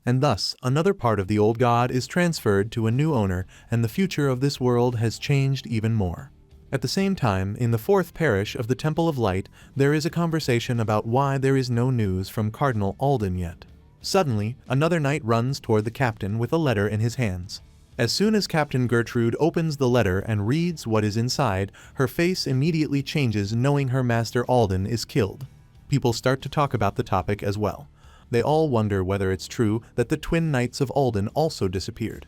And thus, another part of the old god is transferred to a new owner, and the future of this world has changed even more. At the same time, in the fourth parish of the Temple of Light, there is a conversation about why there is no news from Cardinal Alden yet. Suddenly, another knight runs toward the captain with a letter in his hands. As soon as Captain Gertrude opens the letter and reads what is inside, her face immediately changes, knowing her master Alden is killed. People start to talk about the topic as well. They all wonder whether it's true that the twin knights of Alden also disappeared.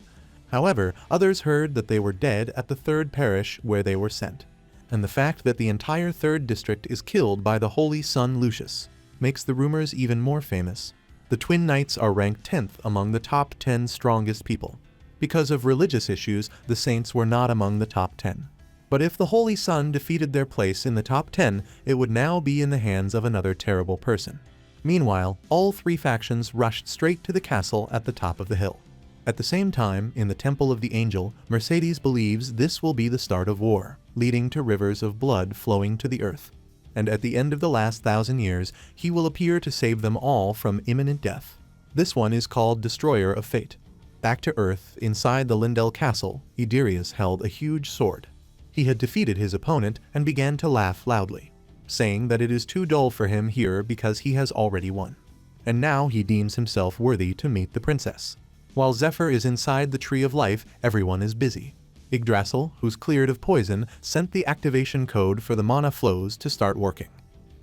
However, others heard that they were dead at the third parish where they were sent. And the fact that the entire third district is killed by the holy son Lucius makes the rumors even more famous. The twin knights are ranked 10th among the top 10 strongest people. Because of religious issues, the saints were not among the top 10. But if the Holy Son defeated their place in the top 10, it would now be in the hands of another terrible person. Meanwhile, all three factions rushed straight to the castle at the top of the hill. At the same time, in the Temple of the Angel, Mercedes believes this will be the start of war, leading to rivers of blood flowing to the earth. And at the end of the last 1,000 years, he will appear to save them all from imminent death. This one is called Destroyer of Fate. Back to Earth, inside the Lindell Castle, Idirius held a huge sword. He had defeated his opponent and began to laugh loudly, saying that it is too dull for him here because he has already won. And now he deems himself worthy to meet the princess. While Zephyr is inside the Tree of Life, everyone is busy. Yggdrasil, who's cleared of poison, sent the activation code for the mana flows to start working.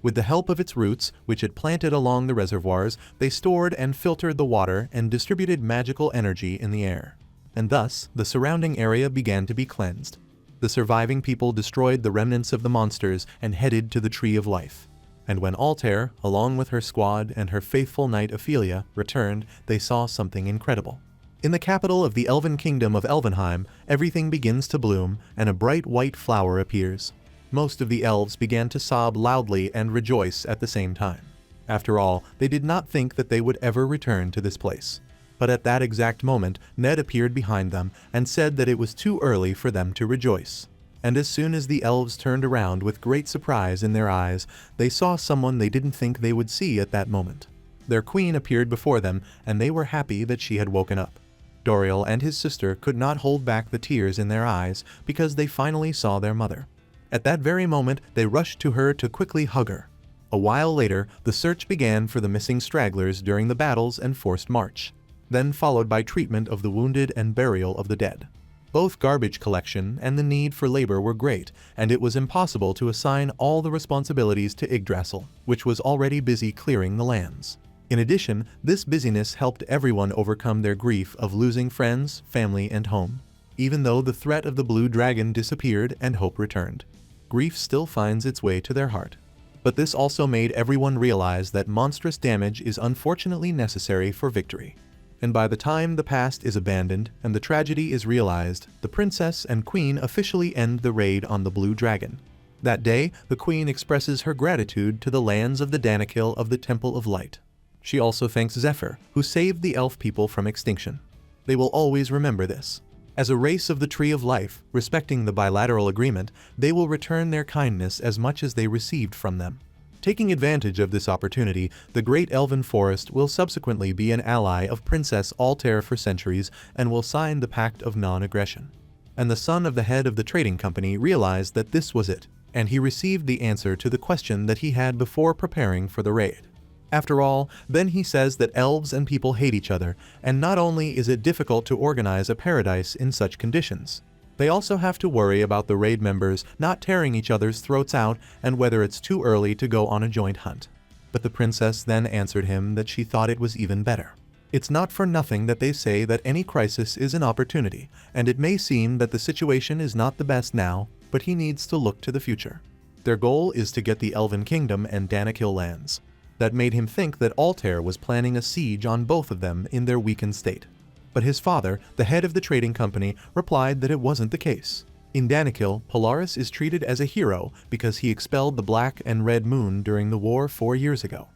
With the help of its roots, which it planted along the reservoirs, they stored and filtered the water and distributed magical energy in the air. And thus, the surrounding area began to be cleansed. The surviving people destroyed the remnants of the monsters and headed to the Tree of Life. And when Altair, along with her squad and her faithful knight Ophelia, returned, they saw something incredible. In the capital of the Elven Kingdom of Elvenheim, everything begins to bloom, and a bright white flower appears. Most of the elves began to sob loudly and rejoice at the same time. After all, they did not think that they would ever return to this place. But at that exact moment, Ned appeared behind them and said that it was too early for them to rejoice. And as soon as the elves turned around with great surprise in their eyes, they saw someone they didn't think they would see at that moment. Their queen appeared before them, and they were happy that she had woken up. Doriel and his sister could not hold back the tears in their eyes because they finally saw their mother. At that very moment, they rushed to her to quickly hug her. A while later, the search began for the missing stragglers during the battles and forced march, then followed by treatment of the wounded and burial of the dead. Both garbage collection and the need for labor were great, and it was impossible to assign all the responsibilities to Yggdrasil, which was already busy clearing the lands. In addition, this busyness helped everyone overcome their grief of losing friends, family, and home. Even though the threat of the blue dragon disappeared and hope returned, grief still finds its way to their heart. But this also made everyone realize that monstrous damage is unfortunately necessary for victory. And by the time the past is abandoned and the tragedy is realized, the princess and queen officially end the raid on the blue dragon. That day, the queen expresses her gratitude to the lands of the Danakil of the Temple of Light. She also thanks Zephyr, who saved the elf people from extinction. They will always remember this. As a race of the Tree of Life, respecting the bilateral agreement, they will return their kindness as much as they received from them. Taking advantage of this opportunity, the Great Elven Forest will subsequently be an ally of Princess Altair for centuries and will sign the Pact of Non-Aggression. And the son of the head of the trading company realized that this was it, and he received the answer to the question that he had before preparing for the raid. After all, then he says that elves and people hate each other, and not only is it difficult to organize a paradise in such conditions, they also have to worry about the raid members not tearing each other's throats out and whether it's too early to go on a joint hunt. But the princess then answered him that she thought it was even better. It's not for nothing that they say that any crisis is an opportunity, and it may seem that the situation is not the best now, but he needs to look to the future. Their goal is to get the Elven Kingdom and Danakil lands. That made him think that Altair was planning a siege on both of them in their weakened state. But his father, the head of the trading company, replied that it wasn't the case. In Danakil, Polaris is treated as a hero because he expelled the Black and Red Moon during the war 4 years ago.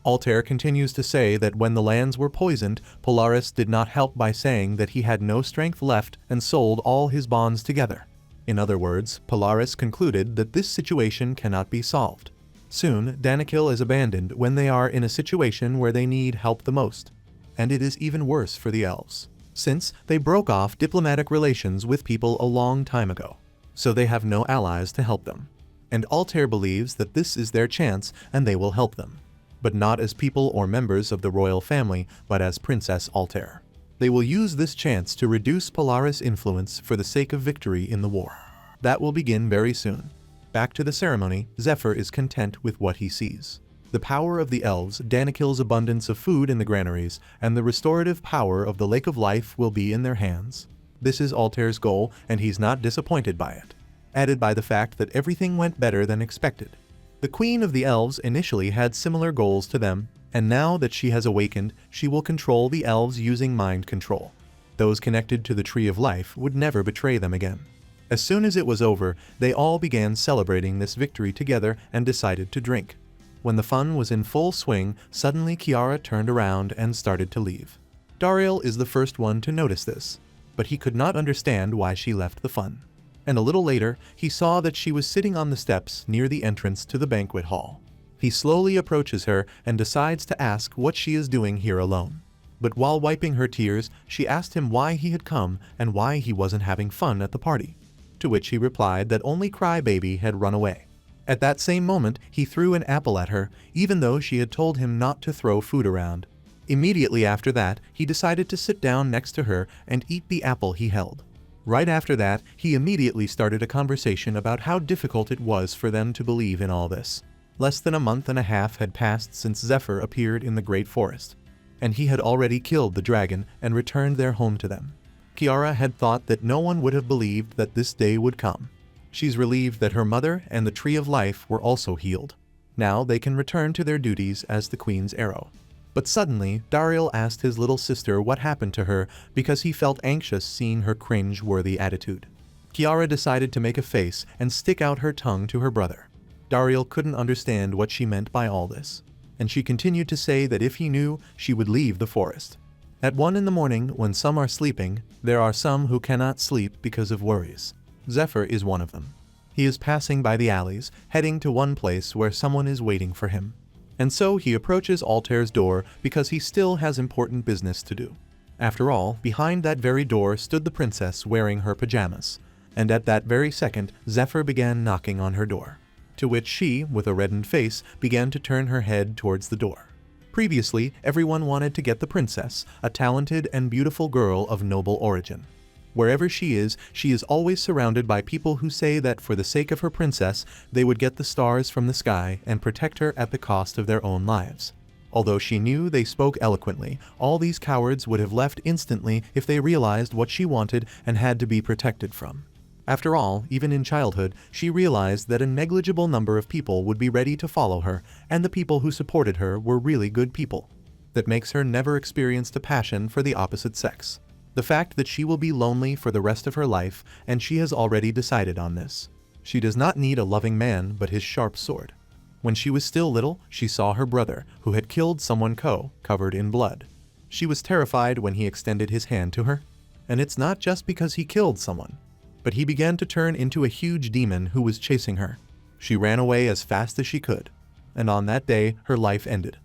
Altair continues to say that when the lands were poisoned, Polaris did not help by saying that he had no strength left and sold all his bonds together. In other words, Polaris concluded that this situation cannot be solved. Soon, Danakil is abandoned when they are in a situation where they need help the most. and it is even worse for the elves, since they broke off diplomatic relations with people a long time ago, so they have no allies to help them. And Altair believes that this is their chance and they will help them, but not as people or members of the royal family, but as Princess Altair. They will use this chance to reduce Polaris' influence for the sake of victory in the war. That will begin very soon. Back to the ceremony, Zephyr is content with what he sees. The power of the elves, Danikil's abundance of food in the granaries, and the restorative power of the Lake of Life will be in their hands. This is Altair's goal, and he's not disappointed by it, added by the fact that everything went better than expected. The Queen of the Elves initially had similar goals to them, and now that she has awakened, she will control the elves using mind control. Those connected to the Tree of Life would never betray them again. As soon as it was over, they all began celebrating this victory together and decided to drink. When the fun was in full swing, suddenly Kiara turned around and started to leave. Dariel is the first one to notice this, but he could not understand why she left the fun. And a little later, he saw that she was sitting on the steps near the entrance to the banquet hall. He slowly approaches her and decides to ask what she is doing here alone. But while wiping her tears, she asked him why he had come and why he wasn't having fun at the party, to which he replied that only Crybaby had run away. At that same moment, he threw an apple at her, even though she had told him not to throw food around. Immediately after that, he decided to sit down next to her and eat the apple he held. Right after that, he immediately started a conversation about how difficult it was for them to believe in all this. Less than a month and a half had passed since Zephyr appeared in the Great Forest, and he had already killed the dragon and returned their home to them. Kiara had thought that no one would have believed that this day would come. She's relieved that her mother and the Tree of Life were also healed. Now they can return to their duties as the Queen's Arrow. But suddenly, Dariel asked his little sister what happened to her because he felt anxious seeing her cringe-worthy attitude. Kiara decided to make a face and stick out her tongue to her brother. Dariel couldn't understand what she meant by all this, and she continued to say that if he knew, she would leave the forest. At 1 in the morning, when some are sleeping, there are some who cannot sleep because of worries. Zephyr is one of them. He is passing by the alleys, heading to one place where someone is waiting for him. And so he approaches Altair's door because he still has important business to do. After all, behind that very door stood the princess wearing her pajamas, and at that very second, Zephyr began knocking on her door, to which she, with a reddened face, began to turn her head towards the door. Previously, everyone wanted to get the princess, a talented and beautiful girl of noble origin. Wherever she is always surrounded by people who say that for the sake of her princess, they would get the stars from the sky and protect her at the cost of their own lives. Although she knew they spoke eloquently, all these cowards would have left instantly if they realized what she wanted and had to be protected from. After all, even in childhood, she realized that a negligible number of people would be ready to follow her, and the people who supported her were really good people. That makes her never experienced a passion for the opposite sex. The fact that she will be lonely for the rest of her life, and she has already decided on this. She does not need a loving man, but his sharp sword. When she was still little, she saw her brother, who had killed someone covered in blood. She was terrified when he extended his hand to her. And it's not just because he killed someone, but he began to turn into a huge demon who was chasing her. She ran away as fast as she could, and on that day her life ended.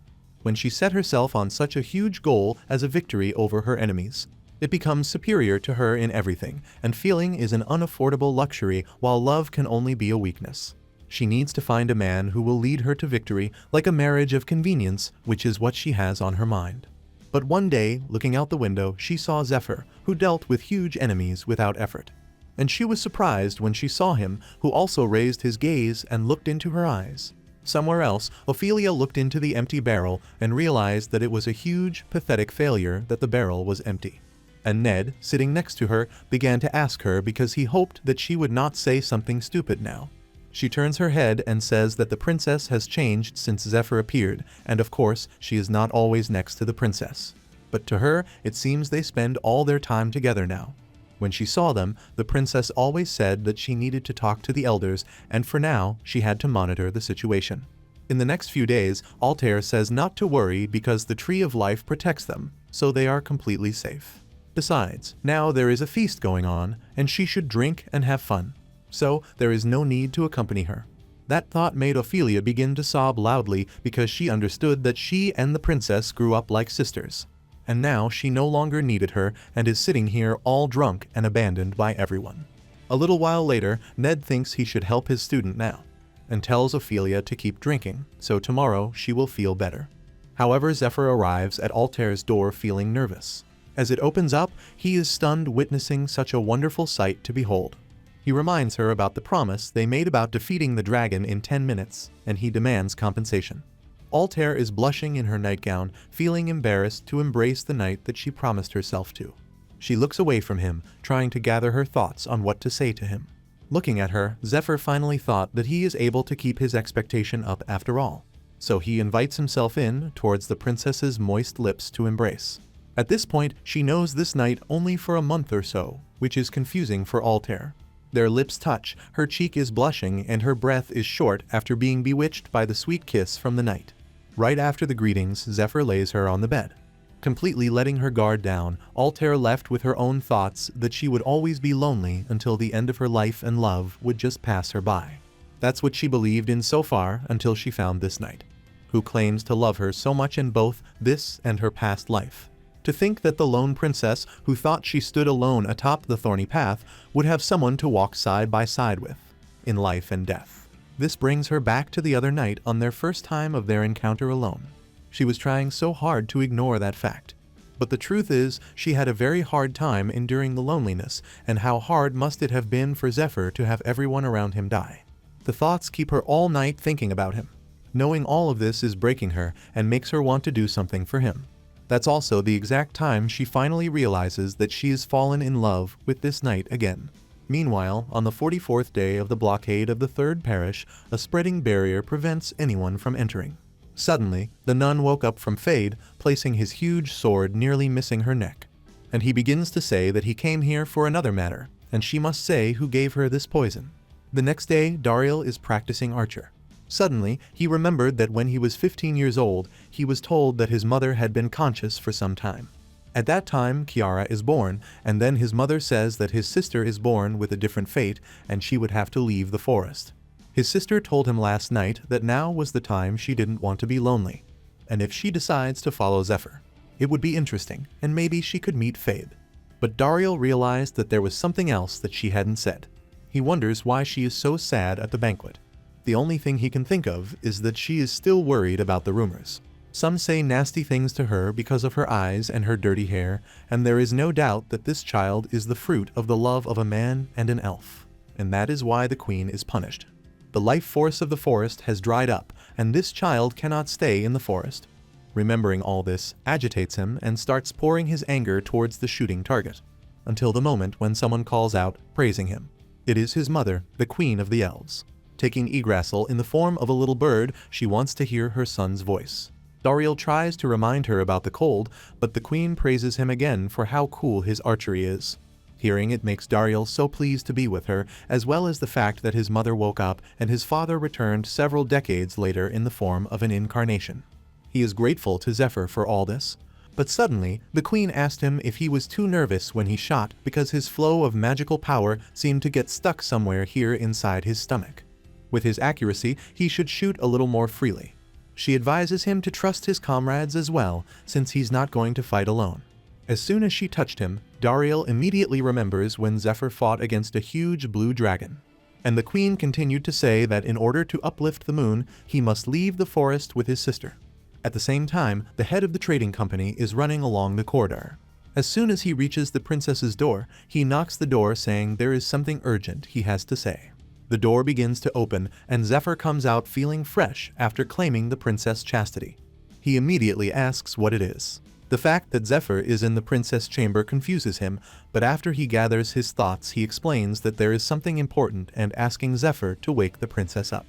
When she set herself on such a huge goal as a victory over her enemies, it becomes superior to her in everything, and feeling is an unaffordable luxury while love can only be a weakness. She needs to find a man who will lead her to victory like a marriage of convenience, which is what she has on her mind. But one day, looking out the window, she saw Zephyr, who dealt with huge enemies without effort. And she was surprised when she saw him, who also raised his gaze and looked into her eyes. Somewhere else, Ophelia looked into the empty barrel and realized that it was a huge, pathetic failure that the barrel was empty. And Ned, sitting next to her, began to ask her because he hoped that she would not say something stupid now. She turns her head and says that the princess has changed since Zephyr appeared, and of course, she is not always next to the princess. But to her, it seems they spend all their time together now. When she saw them, the princess always said that she needed to talk to the elders, and for now, she had to monitor the situation. In the next few days, Altair says not to worry because the Tree of Life protects them, so they are completely safe. Besides, now there is a feast going on, and she should drink and have fun. So there is no need to accompany her. That thought made Ophelia begin to sob loudly because she understood that she and the princess grew up like sisters. and now she no longer needed her and is sitting here all drunk and abandoned by everyone. A little while later, Ned thinks he should help his student now, and tells Ophelia to keep drinking, so tomorrow she will feel better. However, Zephyr arrives at Altair's door feeling nervous. As it opens up, he is stunned witnessing such a wonderful sight to behold. He reminds her about the promise they made about defeating the dragon in 10 minutes, and he demands compensation. Altair is blushing in her nightgown, feeling embarrassed to embrace the knight that she promised herself to. She looks away from him, trying to gather her thoughts on what to say to him. Looking at her, Zephyr finally thought that he is able to keep his expectation up after all. So he invites himself in towards the princess's moist lips to embrace. At this point, she knows this knight only for a month or so, which is confusing for Altair. Their lips touch, her cheek is blushing, and her breath is short after being bewitched by the sweet kiss from the knight. Right after the greetings, Zephyr lays her on the bed. Completely letting her guard down, Altair left with her own thoughts that she would always be lonely until the end of her life and love would just pass her by. That's what she believed in so far until she found this knight, who claims to love her so much in both this and her past life. To think that the lone princess, who thought she stood alone atop the thorny path, would have someone to walk side by side with, in life and death. This brings her back to the other night on their first time of their encounter alone. She was trying so hard to ignore that fact. But the truth is, she had a very hard time enduring the loneliness, and how hard must it have been for Zephyr to have everyone around him die. The thoughts keep her all night thinking about him. Knowing all of this is breaking her and makes her want to do something for him. That's also the exact time she finally realizes that she has fallen in love with this knight again. Meanwhile, on the 44th day of the blockade of the third parish, a spreading barrier prevents anyone from entering. Suddenly, the nun woke up from fade, placing his huge sword nearly missing her neck. And he begins to say that he came here for another matter, and she must say who gave her this poison. The next day, Dariel is practicing archer. Suddenly, he remembered that when he was 15 years old, he was told that his mother had been conscious for some time. At that time, Kiara is born, and then his mother says that his sister is born with a different fate, and she would have to leave the forest. His sister told him last night that now was the time she didn't want to be lonely, and if she decides to follow Zephyr, it would be interesting, and maybe she could meet Fade. But Dariel realized that there was something else that she hadn't said. He wonders why she is so sad at the banquet. The only thing he can think of is that she is still worried about the rumors. Some say nasty things to her because of her eyes and her dirty hair, and there is no doubt that this child is the fruit of the love of a man and an elf. And that is why the queen is punished. The life force of the forest has dried up, and this child cannot stay in the forest. Remembering all this agitates him and starts pouring his anger towards the shooting target, until the moment when someone calls out, praising him. It is his mother, the queen of the elves. Taking Yggdrasil in the form of a little bird, she wants to hear her son's voice. Dariel tries to remind her about the cold, but the queen praises him again for how cool his archery is. Hearing it makes Dariel so pleased to be with her, as well as the fact that his mother woke up and his father returned several decades later in the form of an incarnation. He is grateful to Zephyr for all this. But suddenly, the queen asked him if he was too nervous when he shot because his flow of magical power seemed to get stuck somewhere here inside his stomach. With his accuracy, he should shoot a little more freely. She advises him to trust his comrades as well, since he's not going to fight alone. As soon as she touched him, Dariel immediately remembers when Zephyr fought against a huge blue dragon. And the queen continued to say that in order to uplift the moon, he must leave the forest with his sister. At the same time, the head of the trading company is running along the corridor. As soon as he reaches the princess's door, he knocks the door saying there is something urgent he has to say. The door begins to open, and Zephyr comes out feeling fresh after claiming the princess chastity. He immediately asks what it is. The fact that Zephyr is in the princess chamber confuses him, but after he gathers his thoughts he explains that there is something important and asking Zephyr to wake the princess up.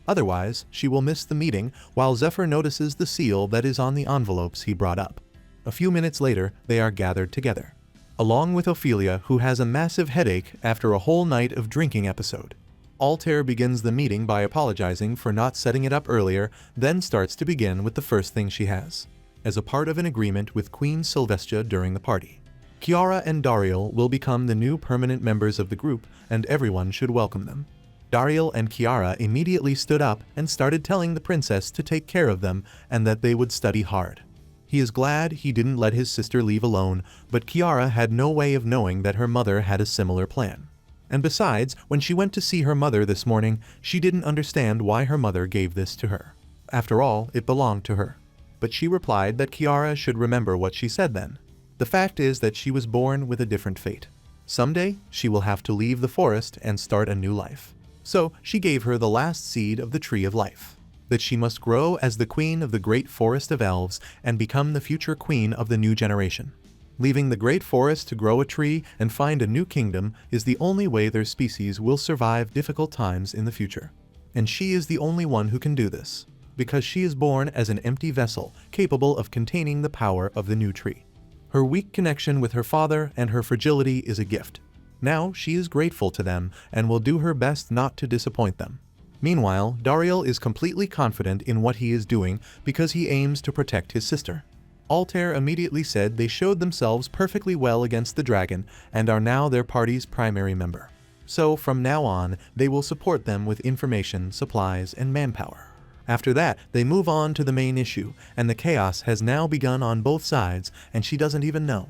Otherwise, she will miss the meeting, while Zephyr notices the seal that is on the envelopes he brought up. A few minutes later, they are gathered together, along with Ophelia, who has a massive headache after a whole night of drinking episode. Altair begins the meeting by apologizing for not setting it up earlier, then starts to begin with the first thing she has, as a part of an agreement with Queen Sylvestia during the party. Kiara and Dariel will become the new permanent members of the group, and everyone should welcome them. Dariel and Kiara immediately stood up and started telling the princess to take care of them and that they would study hard. He is glad he didn't let his sister leave alone, but Kiara had no way of knowing that her mother had a similar plan. And besides, when she went to see her mother this morning, she didn't understand why her mother gave this to her. After all, it belonged to her. But she replied that Kiara should remember what she said then. The fact is that she was born with a different fate. Someday, she will have to leave the forest and start a new life. So, she gave her the last seed of the Tree of Life. That she must grow as the queen of the great forest of elves and become the future queen of the new generation. Leaving the great forest to grow a tree and find a new kingdom is the only way their species will survive difficult times in the future. And she is the only one who can do this, because she is born as an empty vessel capable of containing the power of the new tree. Her weak connection with her father and her fragility is a gift. Now she is grateful to them and will do her best not to disappoint them. Meanwhile, Dariel is completely confident in what he is doing because he aims to protect his sister. Altair immediately said they showed themselves perfectly well against the dragon and are now their party's primary member. So from now on, they will support them with information, supplies, and manpower. After that, they move on to the main issue, and the chaos has now begun on both sides, and she doesn't even know.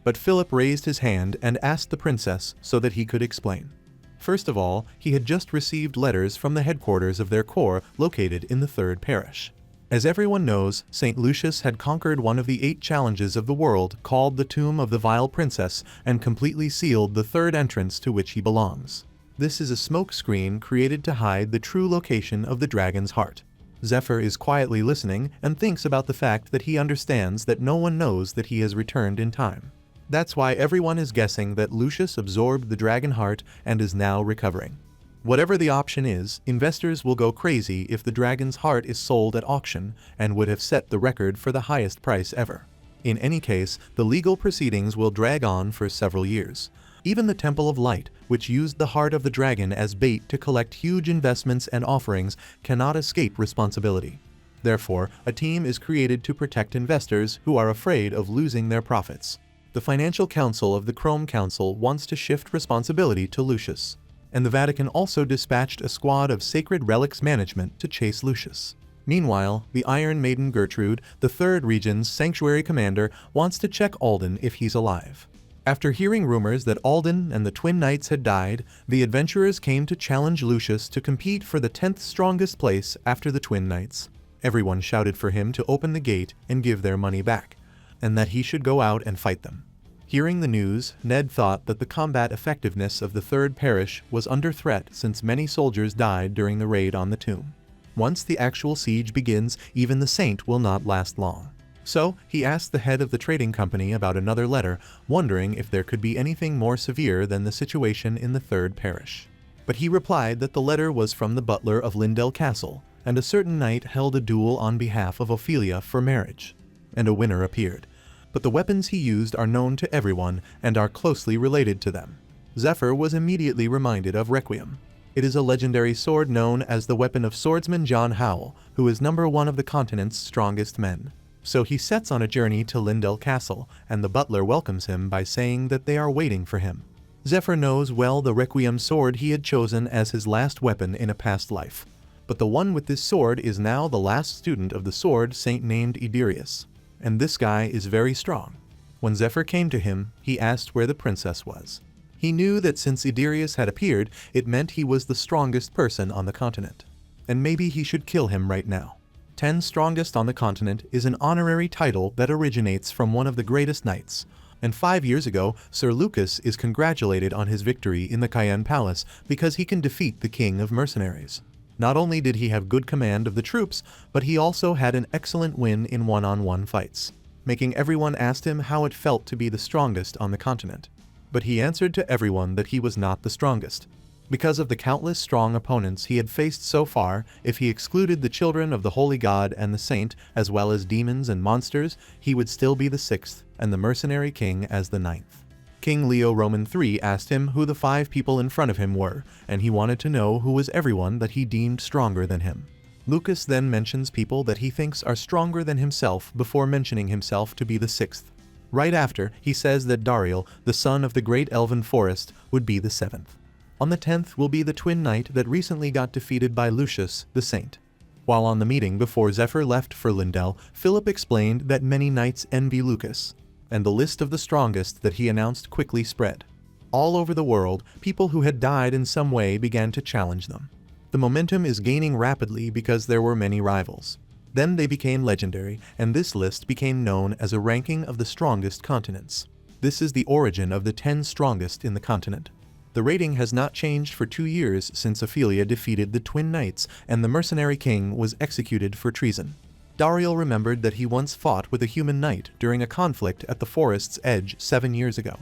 But Philip raised his hand and asked the princess so that he could explain. First of all, he had just received letters from the headquarters of their corps located in the 3rd parish. As everyone knows, St. Lucius had conquered one of the 8 challenges of the world called the Tomb of the Vile Princess and completely sealed the 3rd entrance to which he belongs. This is a smoke screen created to hide the true location of the dragon's heart. Zephyr is quietly listening and thinks about the fact that he understands that no one knows that he has returned in time. That's why everyone is guessing that Lucius absorbed the dragon heart and is now recovering. Whatever the option is, investors will go crazy if the dragon's heart is sold at auction and would have set the record for the highest price ever. In any case, the legal proceedings will drag on for several years. Even the Temple of Light, which used the heart of the dragon as bait to collect huge investments and offerings, cannot escape responsibility. Therefore, a team is created to protect investors who are afraid of losing their profits. The Financial Council of the Chrome Council wants to shift responsibility to Lucius. And the Vatican also dispatched a squad of Sacred Relics Management to chase Lucius. Meanwhile, the Iron Maiden Gertrude, the 3rd Region's sanctuary commander, wants to check Alden if he's alive. After hearing rumors that Alden and the Twin Knights had died, the adventurers came to challenge Lucius to compete for the 10th strongest place after the Twin Knights. Everyone shouted for him to open the gate and give their money back, and that he should go out and fight them. Hearing the news, Ned thought that the combat effectiveness of the 3rd parish was under threat since many soldiers died during the raid on the tomb. Once the actual siege begins, even the saint will not last long. So, he asked the head of the trading company about another letter, wondering if there could be anything more severe than the situation in the 3rd parish. But he replied that the letter was from the butler of Lindell Castle, and a certain knight held a duel on behalf of Ophelia for marriage. And a winner appeared. But the weapons he used are known to everyone and are closely related to them. Zephyr was immediately reminded of Requiem. It is a legendary sword known as the weapon of swordsman John Howell, who is #1 of the continent's strongest men. So he sets on a journey to Lindell Castle, and the butler welcomes him by saying that they are waiting for him. Zephyr knows well the Requiem sword he had chosen as his last weapon in a past life. But the one with this sword is now the last student of the sword saint named Idirius. And this guy is very strong. When Zephyr came to him, he asked where the princess was. He knew that since Idirius had appeared, it meant he was the strongest person on the continent. And maybe he should kill him right now. 10 strongest on the continent is an honorary title that originates from one of the greatest knights. And 5 years ago, Sir Lucas is congratulated on his victory in the Cayenne Palace because he can defeat the king of mercenaries. Not only did he have good command of the troops, but he also had an excellent win in one-on-one fights, making everyone ask him how it felt to be the strongest on the continent. But he answered to everyone that he was not the strongest. Because of the countless strong opponents he had faced so far, if he excluded the children of the Holy God and the Saint, as well as demons and monsters, he would still be the 6th, and the mercenary king as the 9th. King Leo Roman III asked him who the 5 people in front of him were, and he wanted to know who was everyone that he deemed stronger than him. Lucas then mentions people that he thinks are stronger than himself before mentioning himself to be the 6th. Right after, he says that Dariel, the son of the great elven forest, would be the 7th. On the 10th will be the twin knight that recently got defeated by Lucius, the saint. While on the meeting before Zephyr left for Lindell, Philip explained that many knights envy Lucas, and the list of the strongest that he announced quickly spread. All over the world, people who had died in some way began to challenge them. The momentum is gaining rapidly because there were many rivals. Then they became legendary, and this list became known as a ranking of the strongest continents. This is the origin of the 10 strongest in the continent. The rating has not changed for 2 years since Ophelia defeated the twin knights and the mercenary king was executed for treason. Dariel remembered that he once fought with a human knight during a conflict at the forest's edge 7 years ago.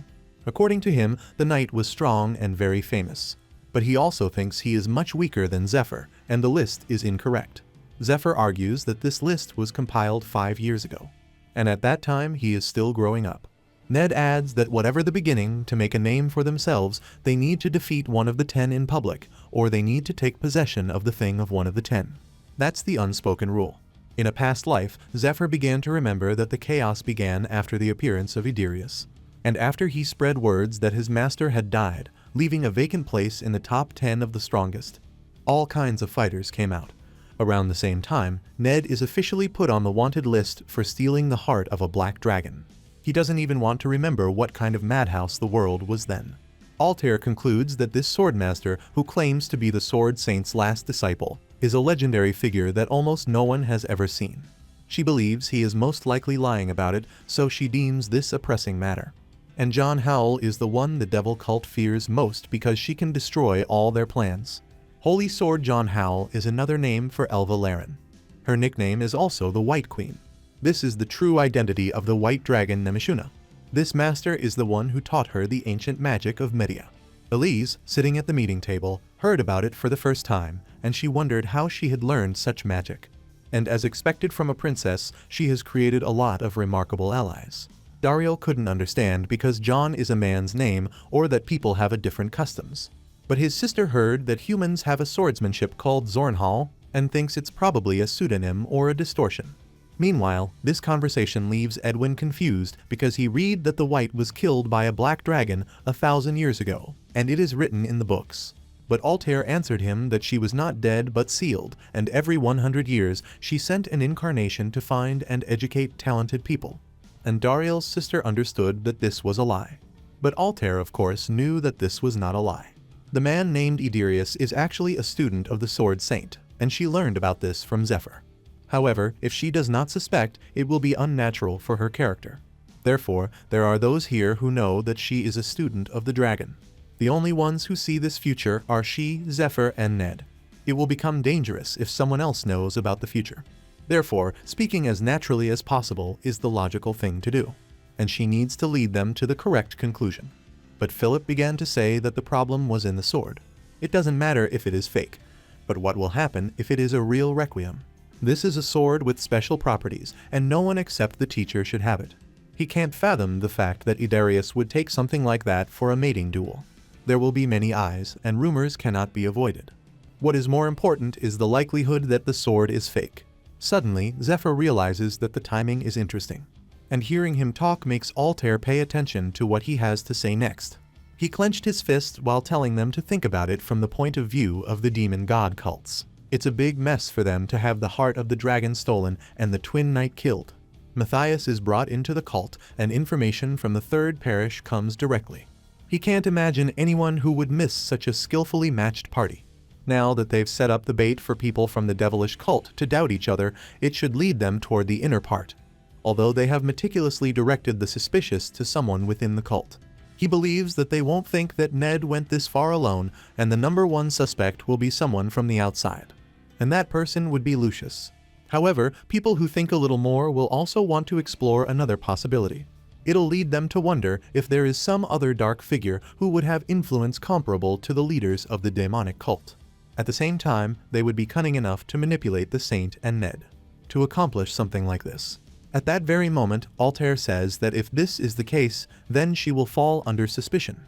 According to him, the knight was strong and very famous. But he also thinks he is much weaker than Zephyr, and the list is incorrect. Zephyr argues that this list was compiled 5 years ago, and at that time he is still growing up. Ned adds that whatever the beginning, to make a name for themselves, they need to defeat one of the 10 in public, or they need to take possession of the thing of one of the 10. That's the unspoken rule. In a past life, Zephyr began to remember that the chaos began after the appearance of Idarius, and after he spread words that his master had died, leaving a vacant place in the top 10 of the strongest. All kinds of fighters came out. Around the same time, Ned is officially put on the wanted list for stealing the heart of a black dragon. He doesn't even want to remember what kind of madhouse the world was then. Altair concludes that this swordmaster, who claims to be the Sword Saint's last disciple, is a legendary figure that almost no one has ever seen. She believes he is most likely lying about it, so she deems this a pressing matter. And John Howell is the one the devil cult fears most because she can destroy all their plans. Holy Sword John Howell is another name for Elva Laren. Her nickname is also the White Queen. This is the true identity of the white dragon Nemeshuna. This master is the one who taught her the ancient magic of Media. Elise, sitting at the meeting table, heard about it for the first time, and she wondered how she had learned such magic. And as expected from a princess, she has created a lot of remarkable allies. Dariel couldn't understand because John is a man's name or that people have a different customs. But his sister heard that humans have a swordsmanship called Zornhal and thinks it's probably a pseudonym or a distortion. Meanwhile, this conversation leaves Edwin confused because he read that the white was killed by a black dragon 1,000 years ago, and it is written in the books. But Altair answered him that she was not dead but sealed, and every 100 years she sent an incarnation to find and educate talented people. And Dariel's sister understood that this was a lie. But Altair, of course, knew that this was not a lie. The man named Idarius is actually a student of the Sword Saint, and she learned about this from Zephyr. However, if she does not suspect, it will be unnatural for her character. Therefore, there are those here who know that she is a student of the dragon. The only ones who see this future are she, Zephyr, and Ned. It will become dangerous if someone else knows about the future. Therefore, speaking as naturally as possible is the logical thing to do, and she needs to lead them to the correct conclusion. But Philip began to say that the problem was in the sword. It doesn't matter if it is fake, but what will happen if it is a real requiem? This is a sword with special properties, and no one except the teacher should have it. He can't fathom the fact that Idarius would take something like that for a mating duel. There will be many eyes, and rumors cannot be avoided. What is more important is the likelihood that the sword is fake. Suddenly, Zephyr realizes that the timing is interesting, and hearing him talk makes Altair pay attention to what he has to say next. He clenched his fist while telling them to think about it from the point of view of the demon god cults. It's a big mess for them to have the heart of the dragon stolen and the twin knight killed. Matthias is brought into the cult, and information from the third parish comes directly. He can't imagine anyone who would miss such a skillfully matched party. Now that they've set up the bait for people from the devilish cult to doubt each other, it should lead them toward the inner part, although they have meticulously directed the suspicious to someone within the cult. He believes that they won't think that Ned went this far alone, and the number one suspect will be someone from the outside. And that person would be Lucius. However, people who think a little more will also want to explore another possibility. It'll lead them to wonder if there is some other dark figure who would have influence comparable to the leaders of the demonic cult. At the same time, they would be cunning enough to manipulate the Saint and Ned to accomplish something like this. At that very moment, Altair says that if this is the case, then she will fall under suspicion.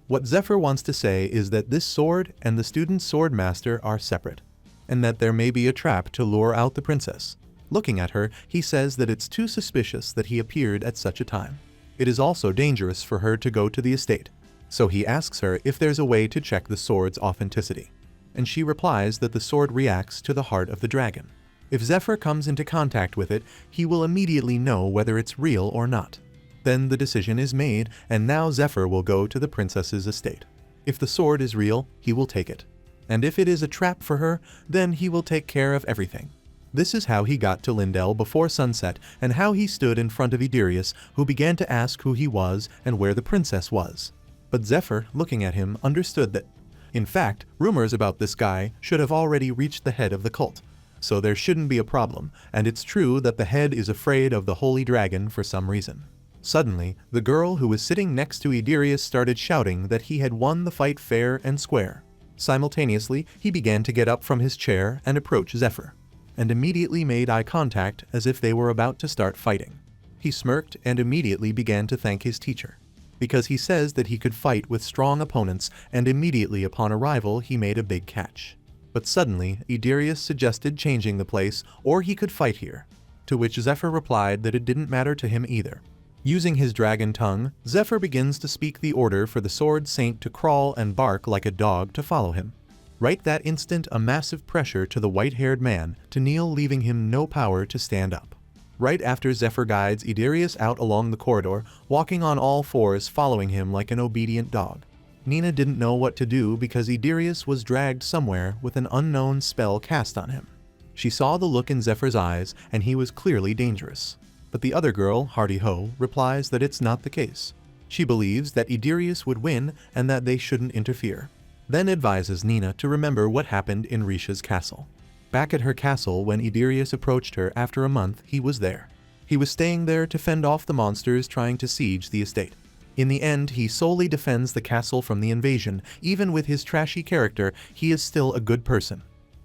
What Zephyr wants to say is that this sword and the student sword master are separate, and that there may be a trap to lure out the princess. Looking at her, he says that it's too suspicious that he appeared at such a time. It is also dangerous for her to go to the estate, so he asks her if there's a way to check the sword's authenticity. And she replies that the sword reacts to the heart of the dragon. If Zephyr comes into contact with it, he will immediately know whether it's real or not. Then the decision is made, and now Zephyr will go to the princess's estate. If the sword is real, he will take it. And if it is a trap for her, then he will take care of everything. This is how he got to Lindell before sunset, and how he stood in front of Idirius, who began to ask who he was and where the princess was. But Zephyr, looking at him, understood that, in fact, rumors about this guy should have already reached the head of the cult. So there shouldn't be a problem, and it's true that the head is afraid of the holy dragon for some reason. Suddenly, the girl who was sitting next to Idirius started shouting that he had won the fight fair and square. Simultaneously, he began to get up from his chair and approach Zephyr, and immediately made eye contact as if they were about to start fighting. He smirked and immediately began to thank his teacher, because he says that he could fight with strong opponents, and immediately upon arrival he made a big catch. But suddenly, Idirius suggested changing the place, or he could fight here, to which Zephyr replied that it didn't matter to him either. Using his dragon tongue, Zephyr begins to speak the order for the sword saint to crawl and bark like a dog to follow him. Right that instant, a massive pressure to the white-haired man to kneel, leaving him no power to stand up. Right after, Zephyr guides Idirius out along the corridor, walking on all fours, following him like an obedient dog. Nina didn't know what to do because Idirius was dragged somewhere with an unknown spell cast on him. She saw the look in Zephyr's eyes, and he was clearly dangerous. But the other girl, Hardy Ho, replies that it's not the case. She believes that Idirius would win and that they shouldn't interfere. Then advises Nina to remember what happened in Risha's castle. Back at her castle, when Idirius approached her after a month, he was there. He was staying there to fend off the monsters trying to siege the estate. In the end, he solely defends the castle from the invasion. Even with his trashy character, he is still a good person.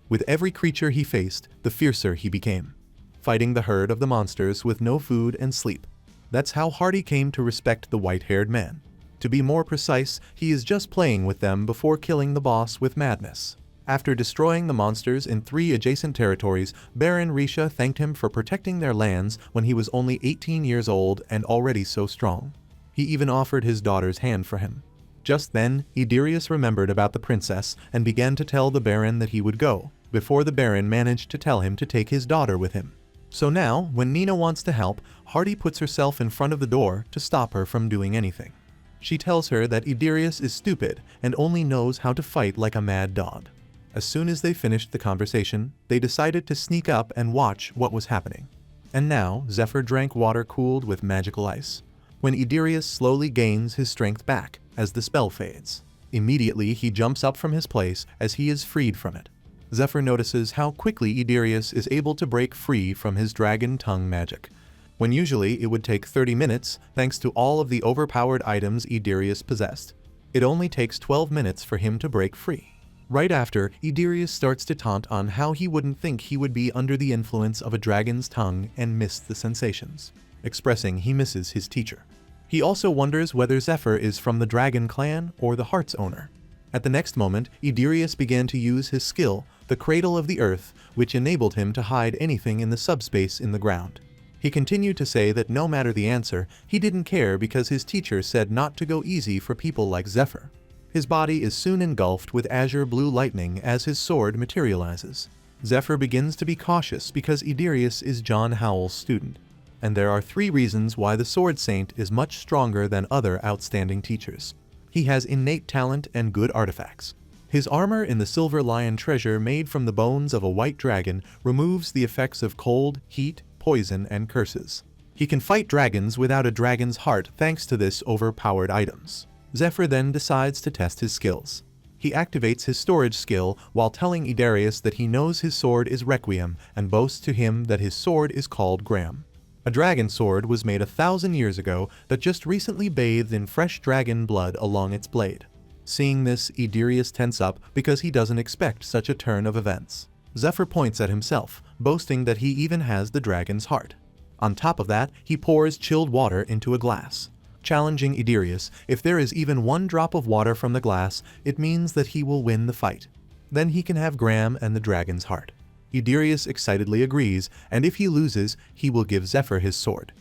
With every creature he faced, the fiercer he became, fighting the herd of the monsters with no food and sleep. That's how Hardy came to respect the white-haired man. To be more precise, he is just playing with them before killing the boss with madness. After destroying the monsters in 3 adjacent territories, Baron Risha thanked him for protecting their lands when he was only 18 years old and already so strong. He even offered his daughter's hand for him. Just then, Idirius remembered about the princess and began to tell the Baron that he would go, before the Baron managed to tell him to take his daughter with him. So now, when Nina wants to help, Hardy puts herself in front of the door to stop her from doing anything. She tells her that Idirius is stupid and only knows how to fight like a mad dog. As soon as they finished the conversation, they decided to sneak up and watch what was happening. And now, Zephyr drank water cooled with magical ice, when Idirius slowly gains his strength back as the spell fades. Immediately, he jumps up from his place as he is freed from it. Zephyr notices how quickly Idirius is able to break free from his dragon tongue magic, when usually it would take 30 minutes thanks to all of the overpowered items Idirius possessed. It only takes 12 minutes for him to break free. Right after, Idirius starts to taunt on how he wouldn't think he would be under the influence of a dragon's tongue and miss the sensations, expressing he misses his teacher. He also wonders whether Zephyr is from the dragon clan or the heart's owner. At the next moment, Idirius began to use his skill, the Cradle of the Earth, which enabled him to hide anything in the subspace in the ground. He continued to say that no matter the answer, he didn't care because his teacher said not to go easy for people like Zephyr. His body is soon engulfed with azure blue lightning as his sword materializes. Zephyr begins to be cautious because Idirius is John Howell's student, and there are 3 reasons why the Sword Saint is much stronger than other outstanding teachers. He has innate talent and good artifacts. His armor in the Silver Lion treasure made from the bones of a white dragon removes the effects of cold, heat, poison, and curses. He can fight dragons without a dragon's heart thanks to this overpowered items. Zephyr then decides to test his skills. He activates his storage skill while telling Idirius that he knows his sword is Requiem and boasts to him that his sword is called Graham. A dragon sword was made 1,000 years ago that just recently bathed in fresh dragon blood along its blade. Seeing this, Idirius tense up because he doesn't expect such a turn of events. Zephyr points at himself, boasting that he even has the dragon's heart. On top of that, he pours chilled water into a glass, challenging Idirius. If there is even 1 drop of water from the glass, it means that he will win the fight. Then he can have Graham and the dragon's heart. Idirius excitedly agrees, and if he loses, he will give Zephyr his sword.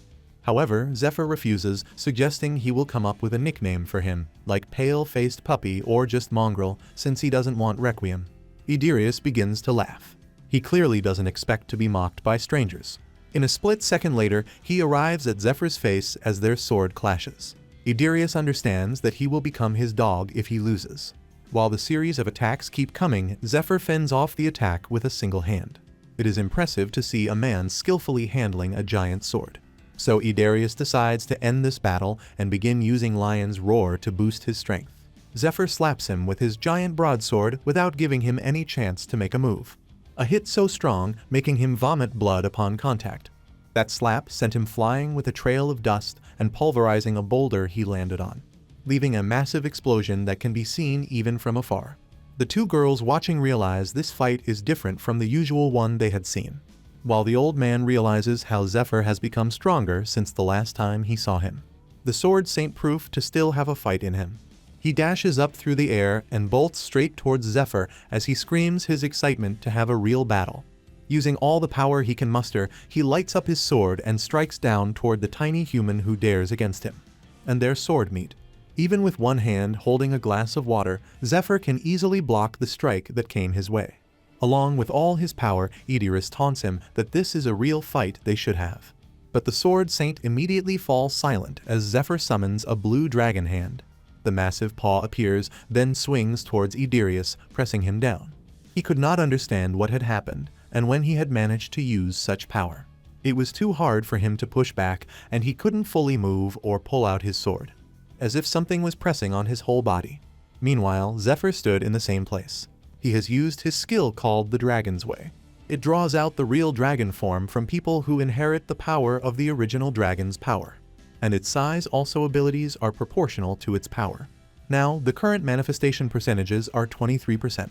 However, Zephyr refuses, suggesting he will come up with a nickname for him, like Pale-Faced Puppy or just Mongrel, since he doesn't want Requiem. Idirius begins to laugh. He clearly doesn't expect to be mocked by strangers. In a split second later, he arrives at Zephyr's face as their sword clashes. Idarius understands that he will become his dog if he loses. While the series of attacks keep coming, Zephyr fends off the attack with a single hand. It is impressive to see a man skillfully handling a giant sword. So Idarius decides to end this battle and begin using Lion's Roar to boost his strength. Zephyr slaps him with his giant broadsword without giving him any chance to make a move. A hit so strong, making him vomit blood upon contact. That slap sent him flying with a trail of dust and pulverizing a boulder he landed on, leaving a massive explosion that can be seen even from afar. The two girls watching realize this fight is different from the usual one they had seen, while the old man realizes how Zephyr has become stronger since the last time he saw him. The sword saint proof to still have a fight in him. He dashes up through the air and bolts straight towards Zephyr as he screams his excitement to have a real battle. Using all the power he can muster, he lights up his sword and strikes down toward the tiny human who dares against him. And their sword meet. Even with one hand holding a glass of water, Zephyr can easily block the strike that came his way. Along with all his power, Idarius taunts him that this is a real fight they should have. But the sword saint immediately falls silent as Zephyr summons a blue dragon hand. The massive paw appears, then swings towards Idarius, pressing him down. He could not understand what had happened, and when he had managed to use such power. It was too hard for him to push back, and he couldn't fully move or pull out his sword, as if something was pressing on his whole body. Meanwhile, Zephyr stood in the same place. He has used his skill called the Dragon's Way. It draws out the real dragon form from people who inherit the power of the original dragon's power. And its size also abilities are proportional to its power. Now, the current manifestation percentages are 23%.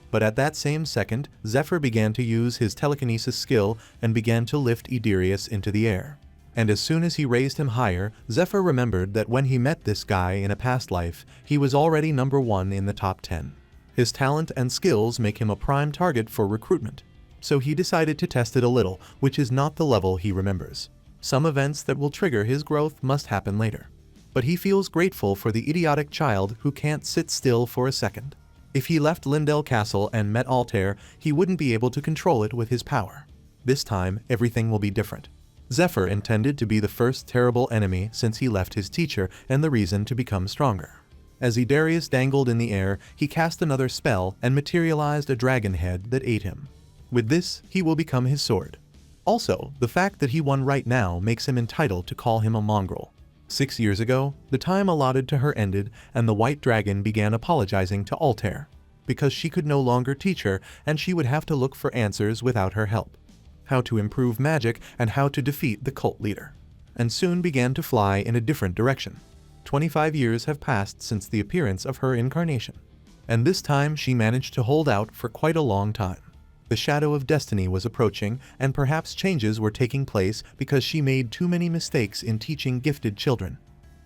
But at that same second, Zephyr began to use his telekinesis skill and began to lift Idarius into the air. And as soon as he raised him higher, Zephyr remembered that when he met this guy in a past life, he was already number 1 in the top 10. His talent and skills make him a prime target for recruitment. So he decided to test it a little, which is not the level he remembers. Some events that will trigger his growth must happen later. But he feels grateful for the idiotic child who can't sit still for a second. If he left Lindell Castle and met Altair, he wouldn't be able to control it with his power. This time, everything will be different. Zephyr intended to be the first terrible enemy since he left his teacher and the reason to become stronger. As Idarius dangled in the air, he cast another spell and materialized a dragon head that ate him. With this, he will become his sword. Also, the fact that he won right now makes him entitled to call him a mongrel. 6 years ago, the time allotted to her ended and the white dragon began apologizing to Altair, because she could no longer teach her and she would have to look for answers without her help. How to improve magic and how to defeat the cult leader. And soon began to fly in a different direction. 25 years have passed since the appearance of her incarnation. And this time she managed to hold out for quite a long time. The shadow of destiny was approaching, and perhaps changes were taking place because she made too many mistakes in teaching gifted children.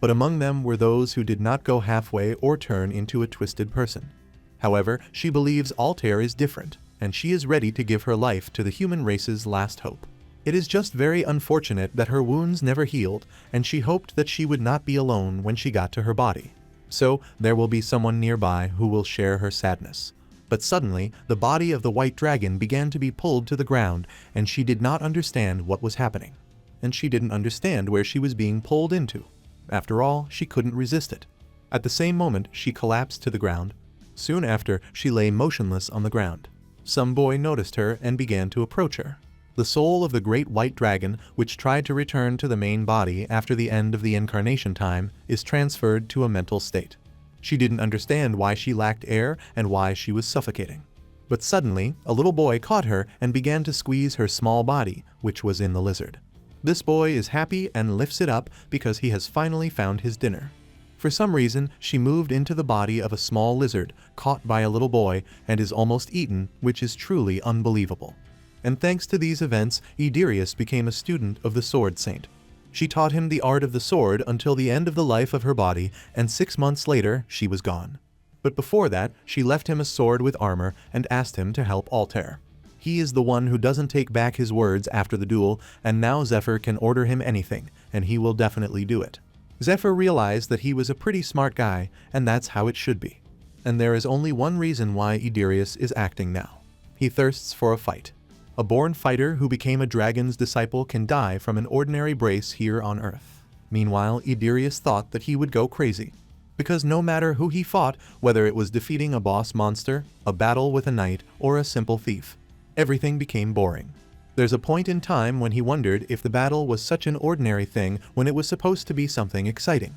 But among them were those who did not go halfway or turn into a twisted person. However, she believes Altair is different, and she is ready to give her life to the human race's last hope. It is just very unfortunate that her wounds never healed, and she hoped that she would not be alone when she got to her body. So, there will be someone nearby who will share her sadness. But suddenly, the body of the white dragon began to be pulled to the ground, and she did not understand what was happening. And she didn't understand where she was being pulled into. After all, she couldn't resist it. At the same moment, she collapsed to the ground. Soon after, she lay motionless on the ground. Some boy noticed her and began to approach her. The soul of the great white dragon, which tried to return to the main body after the end of the incarnation time, is transferred to a mental state. She didn't understand why she lacked air and why she was suffocating. But suddenly, a little boy caught her and began to squeeze her small body, which was in the lizard. This boy is happy and lifts it up because he has finally found his dinner. For some reason, she moved into the body of a small lizard, caught by a little boy, and is almost eaten, which is truly unbelievable. And thanks to these events, Idarius became a student of the Sword Saint. She taught him the art of the sword until the end of the life of her body, and 6 months later, she was gone. But before that, she left him a sword with armor and asked him to help Altair. He is the one who doesn't take back his words after the duel, and now Zephyr can order him anything, and he will definitely do it. Zephyr realized that he was a pretty smart guy, and that's how it should be. And there is only one reason why Idarius is acting now. He thirsts for a fight. A born fighter who became a dragon's disciple can die from an ordinary brace here on Earth. Meanwhile, Idirius thought that he would go crazy, because no matter who he fought, whether it was defeating a boss monster, a battle with a knight, or a simple thief, everything became boring. There's a point in time when he wondered if the battle was such an ordinary thing when it was supposed to be something exciting.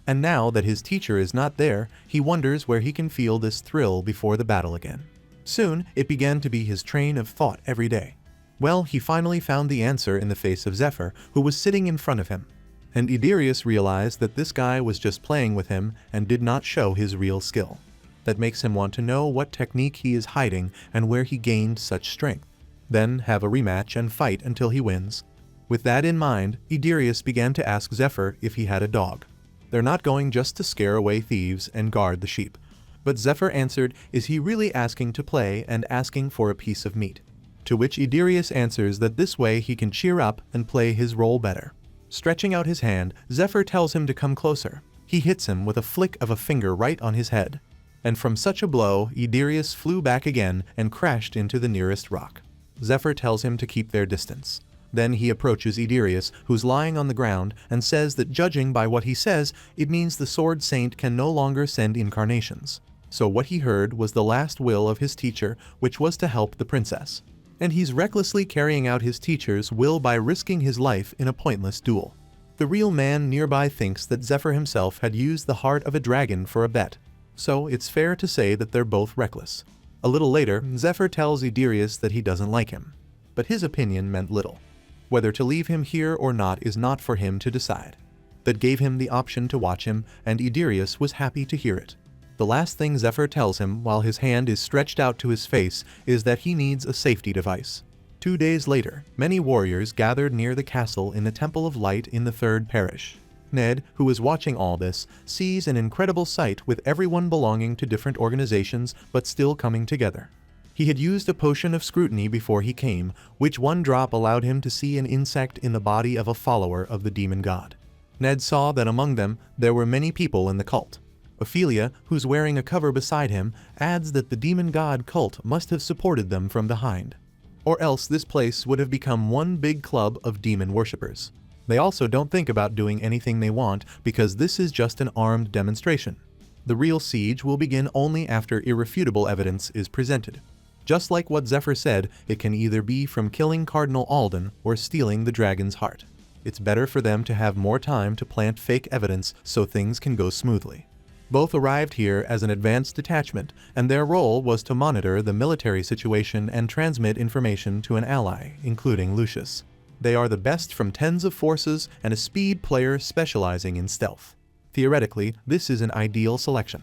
And now that his teacher is not there, he wonders where he can feel this thrill before the battle again. Soon, it began to be his train of thought every day. Well, he finally found the answer in the face of Zephyr, who was sitting in front of him. And Idirius realized that this guy was just playing with him and did not show his real skill. That makes him want to know what technique he is hiding and where he gained such strength. Then have a rematch and fight until he wins. With that in mind, Idirius began to ask Zephyr if he had a dog. They're not going just to scare away thieves and guard the sheep. But Zephyr answered, is he really asking to play and asking for a piece of meat? To which Idirius answers that this way he can cheer up and play his role better. Stretching out his hand, Zephyr tells him to come closer. He hits him with a flick of a finger right on his head. And from such a blow, Idirius flew back again and crashed into the nearest rock. Zephyr tells him to keep their distance. Then he approaches Idirius, who's lying on the ground, and says that judging by what he says, it means the Sword Saint can no longer send incarnations. So what he heard was the last will of his teacher, which was to help the princess. And he's recklessly carrying out his teacher's will by risking his life in a pointless duel. The real man nearby thinks that Zephyr himself had used the heart of a dragon for a bet. So it's fair to say that they're both reckless. A little later, Zephyr tells Idirius that he doesn't like him. But his opinion meant little. Whether to leave him here or not is not for him to decide. That gave him the option to watch him, and Idirius was happy to hear it. The last thing Zephyr tells him while his hand is stretched out to his face is that he needs a safety device. 2 days later, many warriors gathered near the castle in the Temple of Light in the 3rd Parish. Ned, who is watching all this, sees an incredible sight with everyone belonging to different organizations but still coming together. He had used a potion of scrutiny before he came, which one drop allowed him to see an insect in the body of a follower of the demon god. Ned saw that among them there were many people in the cult. Ophelia, who's wearing a cover beside him, adds that the demon god cult must have supported them from behind. Or else this place would have become one big club of demon worshippers. They also don't think about doing anything they want because this is just an armed demonstration. The real siege will begin only after irrefutable evidence is presented. Just like what Zephyr said, it can either be from killing Cardinal Alden or stealing the dragon's heart. It's better for them to have more time to plant fake evidence so things can go smoothly. Both arrived here as an advanced detachment, and their role was to monitor the military situation and transmit information to an ally, including Lucius. They are the best from tens of forces and a speed player specializing in stealth. Theoretically, this is an ideal selection.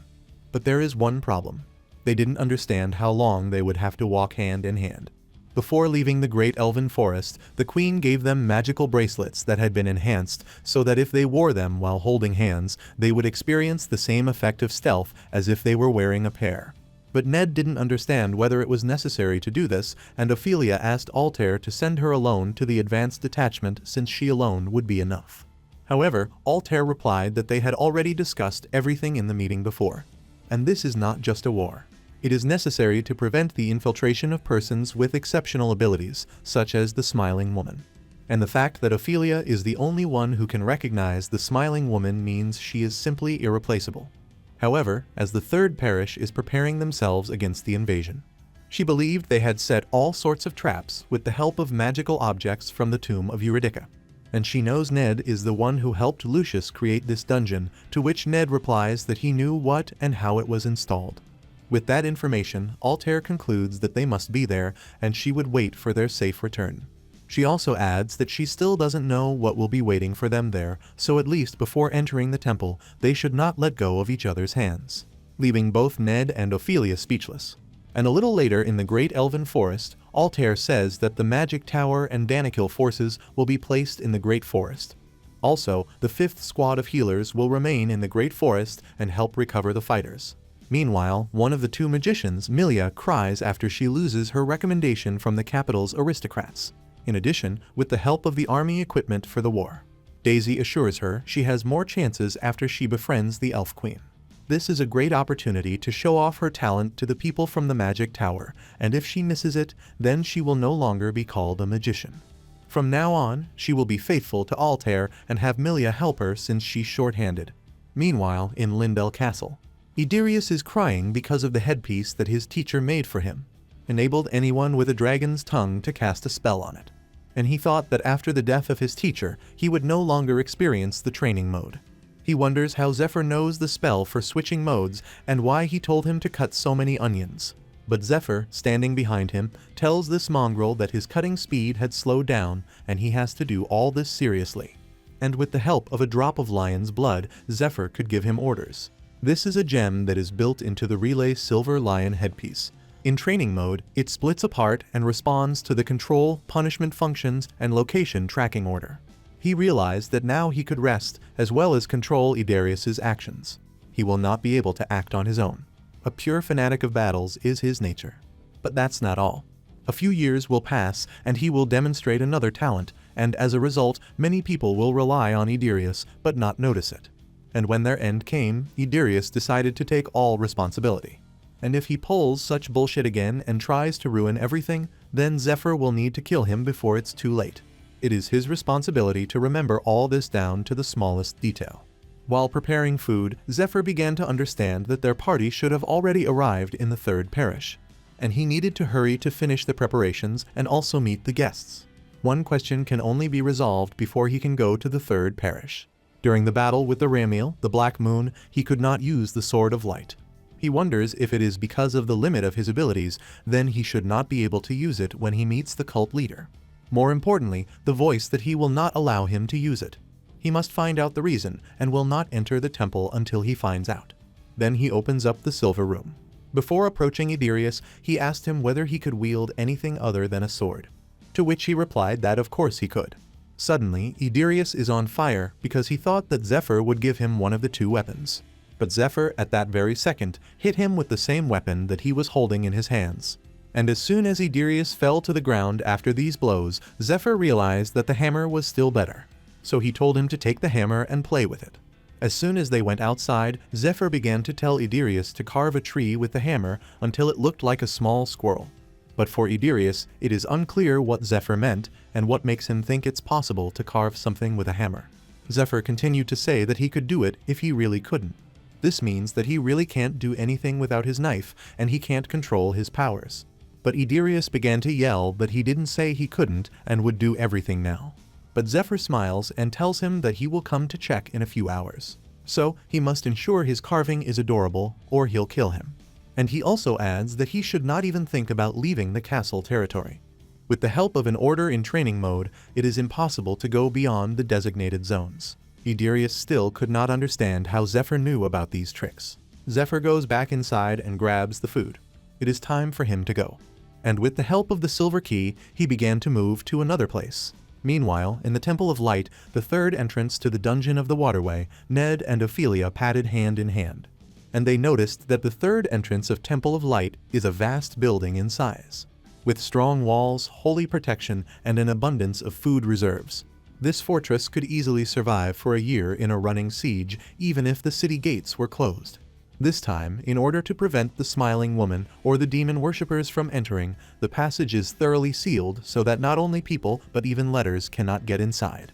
But there is one problem. They didn't understand how long they would have to walk hand in hand. Before leaving the Great Elven Forest, the Queen gave them magical bracelets that had been enhanced so that if they wore them while holding hands, they would experience the same effect of stealth as if they were wearing a pair. But Ned didn't understand whether it was necessary to do this, and Ophelia asked Altair to send her alone to the advanced detachment since she alone would be enough. However, Altair replied that they had already discussed everything in the meeting before. And this is not just a war. It is necessary to prevent the infiltration of persons with exceptional abilities, such as the Smiling Woman. And the fact that Ophelia is the only one who can recognize the Smiling Woman means she is simply irreplaceable. However, as the 3rd Parish is preparing themselves against the invasion, she believed they had set all sorts of traps with the help of magical objects from the tomb of Eurydica. And she knows Ned is the one who helped Lucius create this dungeon, to which Ned replies that he knew what and how it was installed. With that information, Altair concludes that they must be there, and she would wait for their safe return. She also adds that she still doesn't know what will be waiting for them there, so at least before entering the temple, they should not let go of each other's hands, leaving both Ned and Ophelia speechless. And a little later in the Great Elven Forest, Altair says that the Magic Tower and Danakil forces will be placed in the Great Forest. Also, the 5th squad of healers will remain in the Great Forest and help recover the fighters. Meanwhile, one of the 2 magicians, Milia, cries after she loses her recommendation from the capital's aristocrats. In addition, with the help of the army equipment for the war, Daisy assures her she has more chances after she befriends the Elf Queen. This is a great opportunity to show off her talent to the people from the magic tower, and if she misses it, then she will no longer be called a magician. From now on, she will be faithful to Altair and have Milia help her since she's short-handed. Meanwhile, in Lindell Castle, Idirius is crying because of the headpiece that his teacher made for him, enabled anyone with a dragon's tongue to cast a spell on it. And he thought that after the death of his teacher, he would no longer experience the training mode. He wonders how Zephyr knows the spell for switching modes and why he told him to cut so many onions. But Zephyr, standing behind him, tells this mongrel that his cutting speed had slowed down and he has to do all this seriously. And with the help of a drop of lion's blood, Zephyr could give him orders. This is a gem that is built into the relay silver lion headpiece. In training mode, it splits apart and responds to the control, punishment functions, and location tracking order. He realized that now he could rest as well as control Idirius's actions. He will not be able to act on his own. A pure fanatic of battles is his nature. But that's not all. A few years will pass and he will demonstrate another talent, and as a result, many people will rely on Idirius but not notice it. And when their end came, Idirius decided to take all responsibility. And if he pulls such bullshit again and tries to ruin everything, then Zephyr will need to kill him before it's too late. It is his responsibility to remember all this down to the smallest detail. While preparing food, Zephyr began to understand that their party should have already arrived in the third parish, and he needed to hurry to finish the preparations and also meet the guests. One question can only be resolved before he can go to the third parish. During the battle with the Ramiel, the Black Moon, he could not use the Sword of Light. He wonders if it is because of the limit of his abilities, then he should not be able to use it when he meets the cult leader. More importantly, the voice that he will not allow him to use it. He must find out the reason and will not enter the temple until he finds out. Then he opens up the silver room. Before approaching Idirius, he asked him whether he could wield anything other than a sword, to which he replied that of course he could. Suddenly, Idirius is on fire because he thought that Zephyr would give him one of the two weapons. But Zephyr, at that very second, hit him with the same weapon that he was holding in his hands. And as soon as Idirius fell to the ground after these blows, Zephyr realized that the hammer was still better. So he told him to take the hammer and play with it. As soon as they went outside, Zephyr began to tell Idirius to carve a tree with the hammer until it looked like a small squirrel. But for Idirius, it is unclear what Zephyr meant and what makes him think it's possible to carve something with a hammer. Zephyr continued to say that he could do it if he really couldn't. This means that he really can't do anything without his knife, and he can't control his powers. But Idirius began to yell that he didn't say he couldn't and would do everything now. But Zephyr smiles and tells him that he will come to check in a few hours. So he must ensure his carving is adorable, or he'll kill him. And he also adds that he should not even think about leaving the castle territory. With the help of an order in training mode, it is impossible to go beyond the designated zones. Idirius still could not understand how Zephyr knew about these tricks. Zephyr goes back inside and grabs the food. It is time for him to go. And with the help of the silver key, he began to move to another place. Meanwhile, in the Temple of Light, the third entrance to the Dungeon of the Waterway, Ned and Ophelia padded hand in hand. And they noticed that the third entrance of Temple of Light is a vast building in size, with strong walls, holy protection, and an abundance of food reserves. This fortress could easily survive for a year in a running siege, even if the city gates were closed. This time, in order to prevent the Smiling Woman or the demon worshippers from entering, the passage is thoroughly sealed so that not only people but even letters cannot get inside.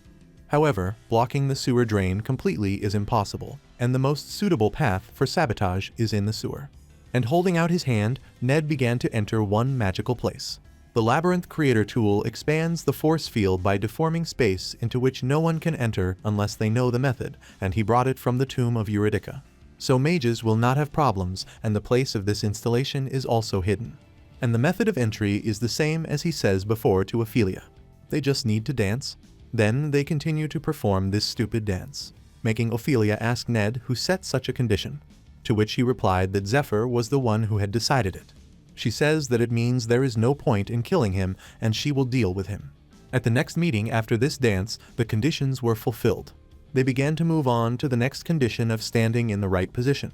However, blocking the sewer drain completely is impossible, and the most suitable path for sabotage is in the sewer. And holding out his hand, Ned began to enter one magical place. The Labyrinth Creator tool expands the force field by deforming space into which no one can enter unless they know the method, and he brought it from the tomb of Eurydica. So mages will not have problems, and the place of this installation is also hidden. And the method of entry is the same as he says before to Ophelia. They just need to dance. Then they continue to perform this stupid dance, making Ophelia ask Ned who set such a condition, to which he replied that Zephyr was the one who had decided it. She says that it means there is no point in killing him and she will deal with him. At the next meeting after this dance, the conditions were fulfilled. They began to move on to the next condition of standing in the right position.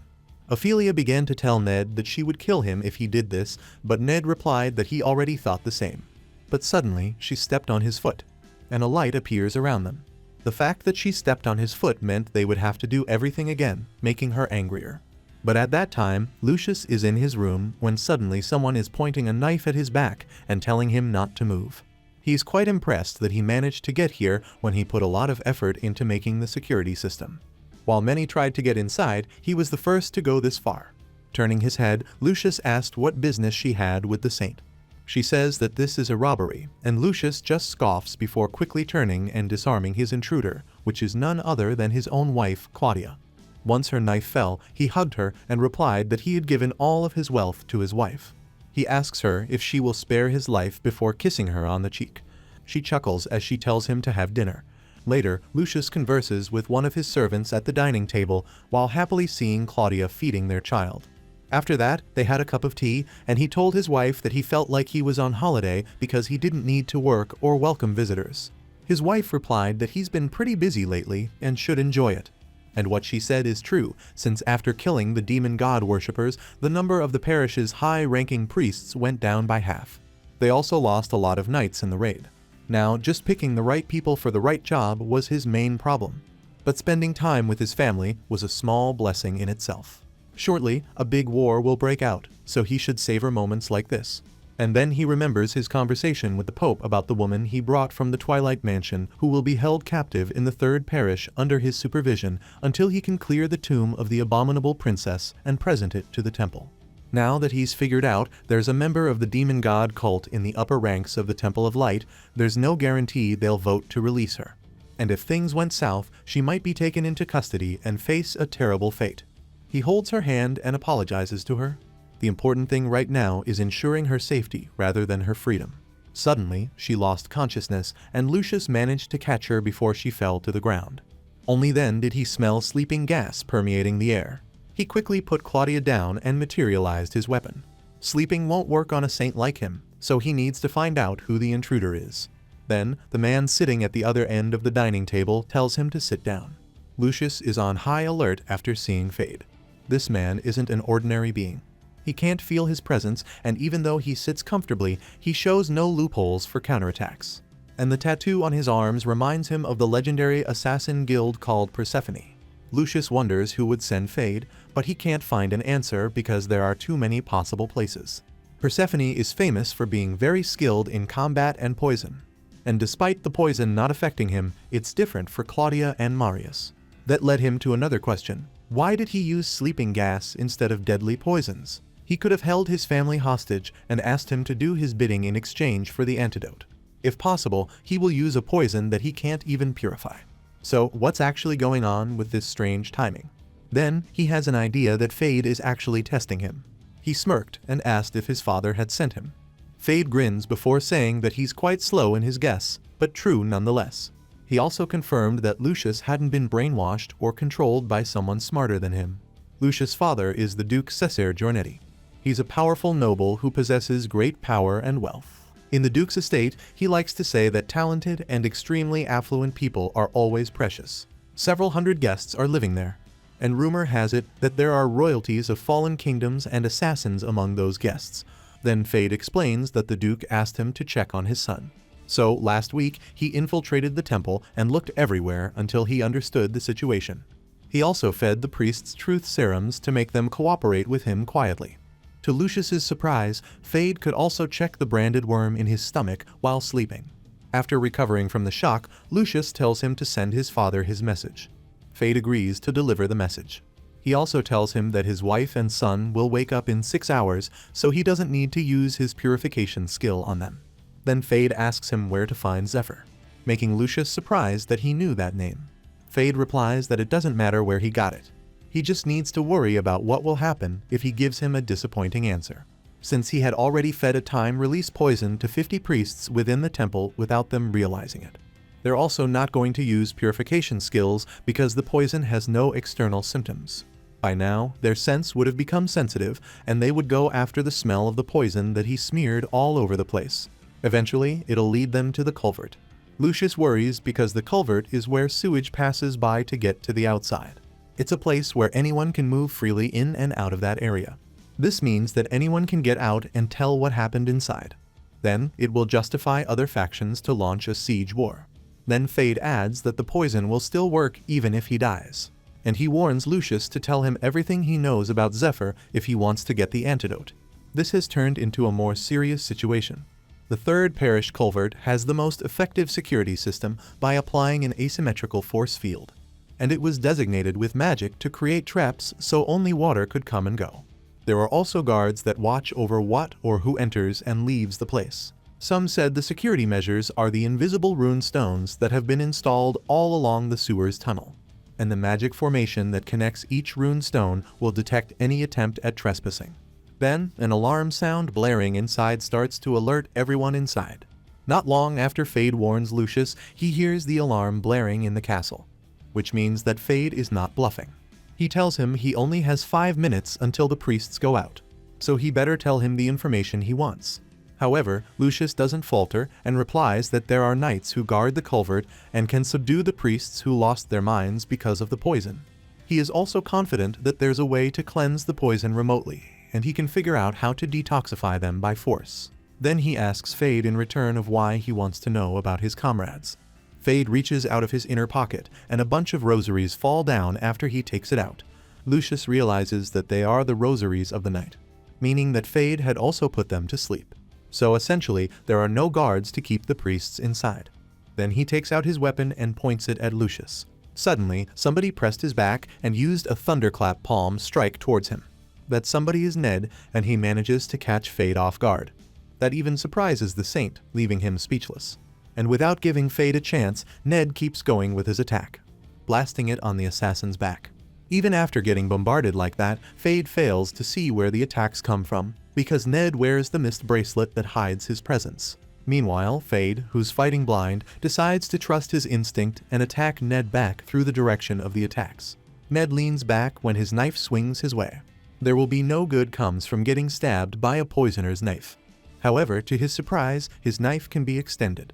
Ophelia began to tell Ned that she would kill him if he did this, but Ned replied that he already thought the same. But suddenly, she stepped on his foot, and a light appears around them. The fact that she stepped on his foot meant they would have to do everything again, making her angrier. But at that time, Lucius is in his room when suddenly someone is pointing a knife at his back and telling him not to move. He's quite impressed that he managed to get here when he put a lot of effort into making the security system. While many tried to get inside, he was the first to go this far. Turning his head, Lucius asked what business she had with the saint. She says that this is a robbery, and Lucius just scoffs before quickly turning and disarming his intruder, which is none other than his own wife, Claudia. Once her knife fell, he hugged her and replied that he had given all of his wealth to his wife. He asks her if she will spare his life before kissing her on the cheek. She chuckles as she tells him to have dinner. Later, Lucius converses with one of his servants at the dining table while happily seeing Claudia feeding their child. After that, they had a cup of tea, and he told his wife that he felt like he was on holiday because he didn't need to work or welcome visitors. His wife replied that he's been pretty busy lately and should enjoy it. And what she said is true, since after killing the demon god worshippers, the number of the parish's high-ranking priests went down by half. They also lost a lot of knights in the raid. Now, just picking the right people for the right job was his main problem. But spending time with his family was a small blessing in itself. Shortly, a big war will break out, so he should savor moments like this. And then he remembers his conversation with the Pope about the woman he brought from the Twilight Mansion, who will be held captive in the third parish under his supervision until he can clear the tomb of the abominable princess and present it to the temple. Now that he's figured out there's a member of the demon god cult in the upper ranks of the Temple of Light, there's no guarantee they'll vote to release her. And if things went south, she might be taken into custody and face a terrible fate. He holds her hand and apologizes to her. The important thing right now is ensuring her safety rather than her freedom. Suddenly, she lost consciousness, and Lucius managed to catch her before she fell to the ground. Only then did he smell sleeping gas permeating the air. He quickly put Claudia down and materialized his weapon. Sleeping won't work on a saint like him, so he needs to find out who the intruder is. Then, the man sitting at the other end of the dining table tells him to sit down. Lucius is on high alert after seeing Fade. This man isn't an ordinary being. He can't feel his presence, and even though he sits comfortably, he shows no loopholes for counterattacks. And the tattoo on his arms reminds him of the legendary assassin guild called Persephone. Lucius wonders who would send Fade, but he can't find an answer because there are too many possible places. Persephone is famous for being very skilled in combat and poison. And despite the poison not affecting him, it's different for Claudia and Marius. That led him to another question. Why did he use sleeping gas instead of deadly poisons? He could have held his family hostage and asked him to do his bidding in exchange for the antidote. If possible, he will use a poison that he can't even purify. So, what's actually going on with this strange timing? Then, he has an idea that Fade is actually testing him. He smirked and asked if his father had sent him. Fade grins before saying that he's quite slow in his guess, but true nonetheless. He also confirmed that Lucius hadn't been brainwashed or controlled by someone smarter than him. Lucius' father is the Duke Zephyr Giornetti. He's a powerful noble who possesses great power and wealth. In the Duke's estate, he likes to say that talented and extremely affluent people are always precious. Several hundred guests are living there, and rumor has it that there are royalties of fallen kingdoms and assassins among those guests. Then Fade explains that the Duke asked him to check on his son. So, last week, he infiltrated the temple and looked everywhere until he understood the situation. He also fed the priests truth serums to make them cooperate with him quietly. To Lucius's surprise, Fade could also check the branded worm in his stomach while sleeping. After recovering from the shock, Lucius tells him to send his father his message. Fade agrees to deliver the message. He also tells him that his wife and son will wake up in 6 hours, so he doesn't need to use his purification skill on them. Then Fade asks him where to find Zephyr, making Lucius surprised that he knew that name. Fade replies that it doesn't matter where he got it. He just needs to worry about what will happen if he gives him a disappointing answer, since he had already fed a time-release poison to 50 priests within the temple without them realizing it. They're also not going to use purification skills because the poison has no external symptoms. By now, their sense would have become sensitive, and they would go after the smell of the poison that he smeared all over the place. Eventually, it'll lead them to the culvert. Lucius worries because the culvert is where sewage passes by to get to the outside. It's a place where anyone can move freely in and out of that area. This means that anyone can get out and tell what happened inside. Then, it will justify other factions to launch a siege war. Then Fade adds that the poison will still work even if he dies. and he warns Lucius to tell him everything he knows about Zephyr if he wants to get the antidote. This has turned into a more serious situation. The third parish culvert has the most effective security system by applying an asymmetrical force field, and it was designated with magic to create traps so only water could come and go. There are also guards that watch over what or who enters and leaves the place. Some said the security measures are the invisible rune stones that have been installed all along the sewer's tunnel, and the magic formation that connects each rune stone will detect any attempt at trespassing. Then, an alarm sound blaring inside starts to alert everyone inside. Not long after Fade warns Lucius, he hears the alarm blaring in the castle, which means that Fade is not bluffing. He tells him he only has 5 minutes until the priests go out, so he better tell him the information he wants. However, Lucius doesn't falter and replies that there are knights who guard the culvert and can subdue the priests who lost their minds because of the poison. He is also confident that there's a way to cleanse the poison remotely, and he can figure out how to detoxify them by force. Then he asks Fade in return of why he wants to know about his comrades. Fade reaches out of his inner pocket, and a bunch of rosaries fall down after he takes it out. Lucius realizes that they are the rosaries of the night, meaning that Fade had also put them to sleep. So essentially, there are no guards to keep the priests inside. Then he takes out his weapon and points it at Lucius. Suddenly, somebody pressed his back and used a thunderclap palm strike towards him. That somebody is Ned, and he manages to catch Fade off guard. That even surprises the saint, leaving him speechless. And without giving Fade a chance, Ned keeps going with his attack, blasting it on the assassin's back. Even after getting bombarded like that, Fade fails to see where the attacks come from, because Ned wears the mist bracelet that hides his presence. Meanwhile, Fade, who's fighting blind, decides to trust his instinct and attack Ned back through the direction of the attacks. Ned leans back when his knife swings his way. There will be no good comes from getting stabbed by a poisoner's knife. However, to his surprise, his knife can be extended,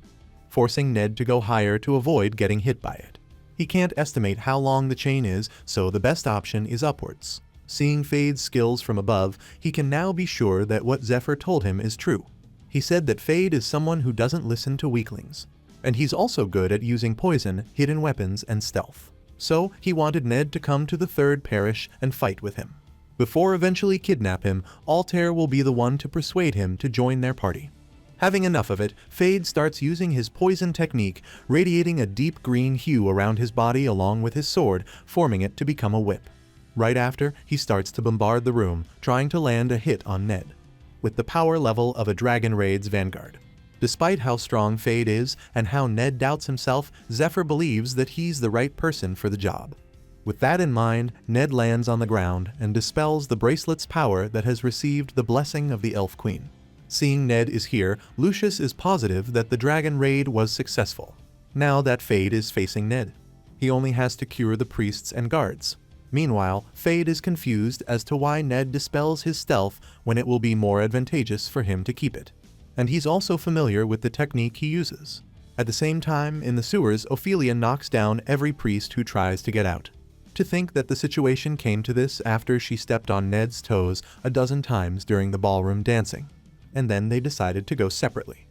forcing Ned to go higher to avoid getting hit by it. He can't estimate how long the chain is, so the best option is upwards. Seeing Fade's skills from above, he can now be sure that what Zephyr told him is true. He said that Fade is someone who doesn't listen to weaklings, and he's also good at using poison, hidden weapons, and stealth. So he wanted Ned to come to the third parish and fight with him. Before eventually kidnap him, Altair will be the one to persuade him to join their party. Having enough of it, Fade starts using his poison technique, radiating a deep green hue around his body along with his sword, forming it to become a whip. Right after, he starts to bombard the room, trying to land a hit on Ned, with the power level of a Dragon Raid's Vanguard. Despite how strong Fade is and how Ned doubts himself, Zephyr believes that he's the right person for the job. With that in mind, Ned lands on the ground and dispels the bracelet's power that has received the blessing of the Elf Queen. Seeing Ned is here, Lucius is positive that the Dragon Raid was successful. Now that Fade is facing Ned, he only has to cure the priests and guards. Meanwhile, Fade is confused as to why Ned dispels his stealth when it will be more advantageous for him to keep it. And he's also familiar with the technique he uses. At the same time, in the sewers, Ophelia knocks down every priest who tries to get out. To think that the situation came to this after she stepped on Ned's toes a dozen times during the ballroom dancing, and then they decided to go separately.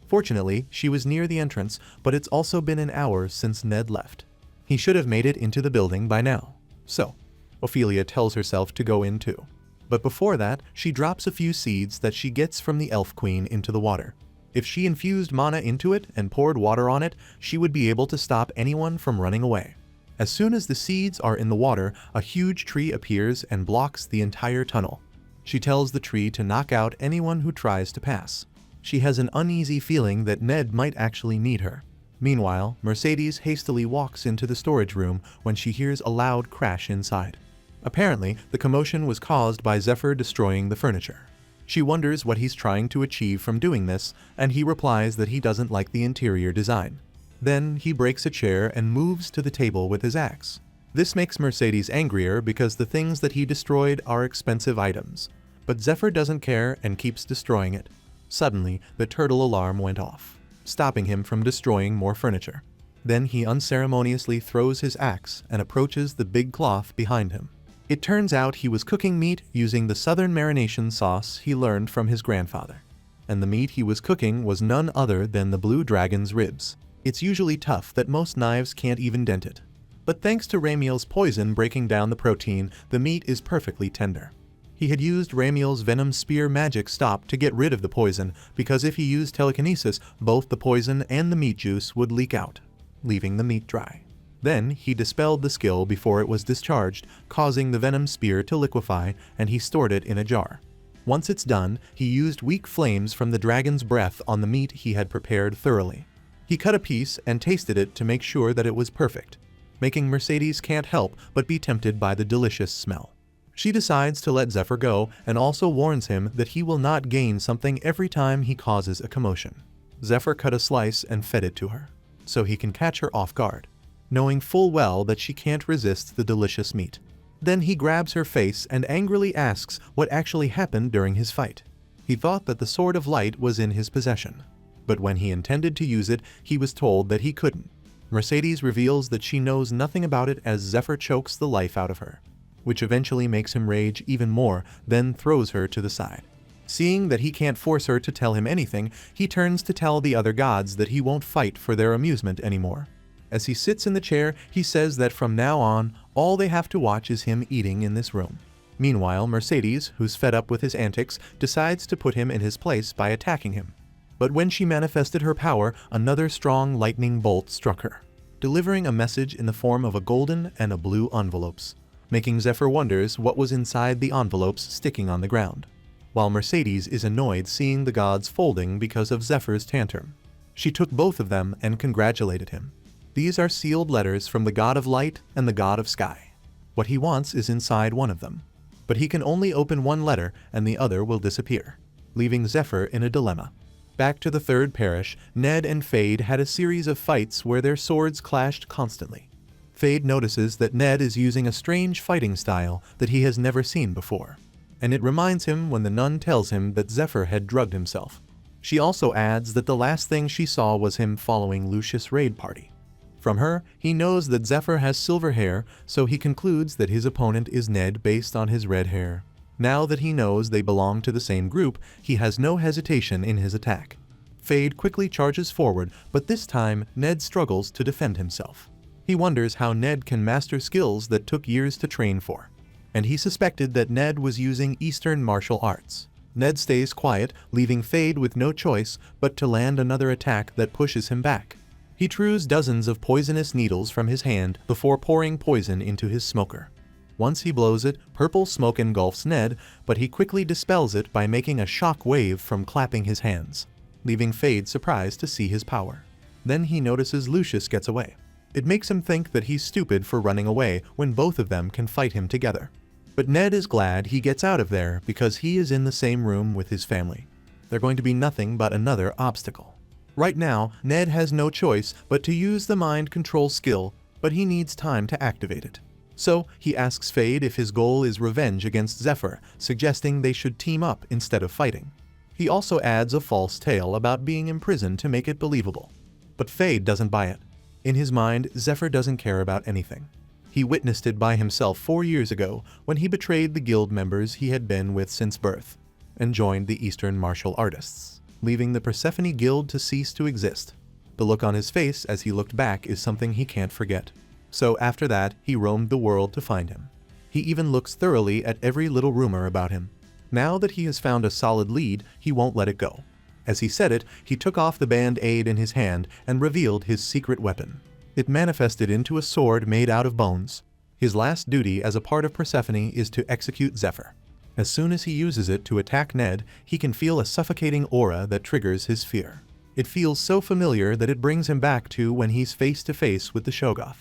Fortunately, she was near the entrance, but it's also been an hour since Ned left. He should have made it into the building by now. So, Ophelia tells herself to go in too. But before that, she drops a few seeds that she gets from the Elf Queen into the water. If she infused mana into it and poured water on it, she would be able to stop anyone from running away. As soon as the seeds are in the water, a huge tree appears and blocks the entire tunnel. She tells the tree to knock out anyone who tries to pass. She has an uneasy feeling that Ned might actually need her. Meanwhile, Mercedes hastily walks into the storage room when she hears a loud crash inside. Apparently, the commotion was caused by Zephyr destroying the furniture. She wonders what he's trying to achieve from doing this, and he replies that he doesn't like the interior design. Then he breaks a chair and moves to the table with his axe. This makes Mercedes angrier because the things that he destroyed are expensive items. But Zephyr doesn't care and keeps destroying it. Suddenly, the turtle alarm went off, stopping him from destroying more furniture. Then he unceremoniously throws his axe and approaches the big cloth behind him. It turns out he was cooking meat using the southern marination sauce he learned from his grandfather. And the meat he was cooking was none other than the blue dragon's ribs. It's usually tough that most knives can't even dent it. But thanks to Ramiel's poison breaking down the protein, the meat is perfectly tender. He had used Ramiel's venom spear magic stop to get rid of the poison, because if he used telekinesis, both the poison and the meat juice would leak out, leaving the meat dry. Then he dispelled the skill before it was discharged, causing the venom spear to liquefy, and he stored it in a jar. Once it's done, he used weak flames from the dragon's breath on the meat he had prepared thoroughly. He cut a piece and tasted it to make sure that it was perfect, making Mercedes can't help but be tempted by the delicious smell. She decides to let Zephyr go and also warns him that he will not gain something every time he causes a commotion. Zephyr cut a slice and fed it to her, so he can catch her off guard, knowing full well that she can't resist the delicious meat. Then he grabs her face and angrily asks what actually happened during his fight. He thought that the Sword of Light was in his possession, but when he intended to use it, he was told that he couldn't. Mercedes reveals that she knows nothing about it as Zephyr chokes the life out of her, which eventually makes him rage even more, then throws her to the side. Seeing that he can't force her to tell him anything, he turns to tell the other gods that he won't fight for their amusement anymore. As he sits in the chair, he says that from now on, all they have to watch is him eating in this room. Meanwhile, Mercedes, who's fed up with his antics, decides to put him in his place by attacking him. But when she manifested her power, another strong lightning bolt struck her, delivering a message in the form of a golden and a blue envelopes, making Zephyr wonders what was inside the envelopes sticking on the ground, while Mercedes is annoyed seeing the gods folding because of Zephyr's tantrum. She took both of them and congratulated him. These are sealed letters from the God of Light and the God of Sky. What he wants is inside one of them, but he can only open one letter and the other will disappear, leaving Zephyr in a dilemma. Back to the third parish, Ned and Fade had a series of fights where their swords clashed constantly. Fade notices that Ned is using a strange fighting style that he has never seen before, and it reminds him when the nun tells him that Zephyr had drugged himself. She also adds that the last thing she saw was him following Lucius' raid party. From her, he knows that Zephyr has silver hair, so he concludes that his opponent is Ned based on his red hair. Now that he knows they belong to the same group, he has no hesitation in his attack. Fade quickly charges forward, but this time Ned struggles to defend himself. He wonders how Ned can master skills that took years to train for, and he suspected that Ned was using Eastern martial arts. Ned stays quiet, leaving Fade with no choice but to land another attack that pushes him back. He chews dozens of poisonous needles from his hand before pouring poison into his smoker. Once he blows it, purple smoke engulfs Ned, but he quickly dispels it by making a shock wave from clapping his hands, leaving Fade surprised to see his power. Then he notices Lucius gets away. It makes him think that he's stupid for running away when both of them can fight him together. But Ned is glad he gets out of there because he is in the same room with his family. They're going to be nothing but another obstacle. Right now, Ned has no choice but to use the mind control skill, but he needs time to activate it. So he asks Fade if his goal is revenge against Zephyr, suggesting they should team up instead of fighting. He also adds a false tale about being imprisoned to make it believable. But Fade doesn't buy it. In his mind, Zephyr doesn't care about anything. He witnessed it by himself 4 years ago when he betrayed the guild members he had been with since birth, and joined the Eastern martial artists, leaving the Persephone Guild to cease to exist. The look on his face as he looked back is something he can't forget. So after that, he roamed the world to find him. He even looks thoroughly at every little rumor about him. Now that he has found a solid lead, he won't let it go. As he said it, he took off the band-aid in his hand and revealed his secret weapon. It manifested into a sword made out of bones. His last duty as a part of Persephone is to execute Zephyr. As soon as he uses it to attack Ned, he can feel a suffocating aura that triggers his fear. It feels so familiar that it brings him back to when he's face to face with the Shoggoth,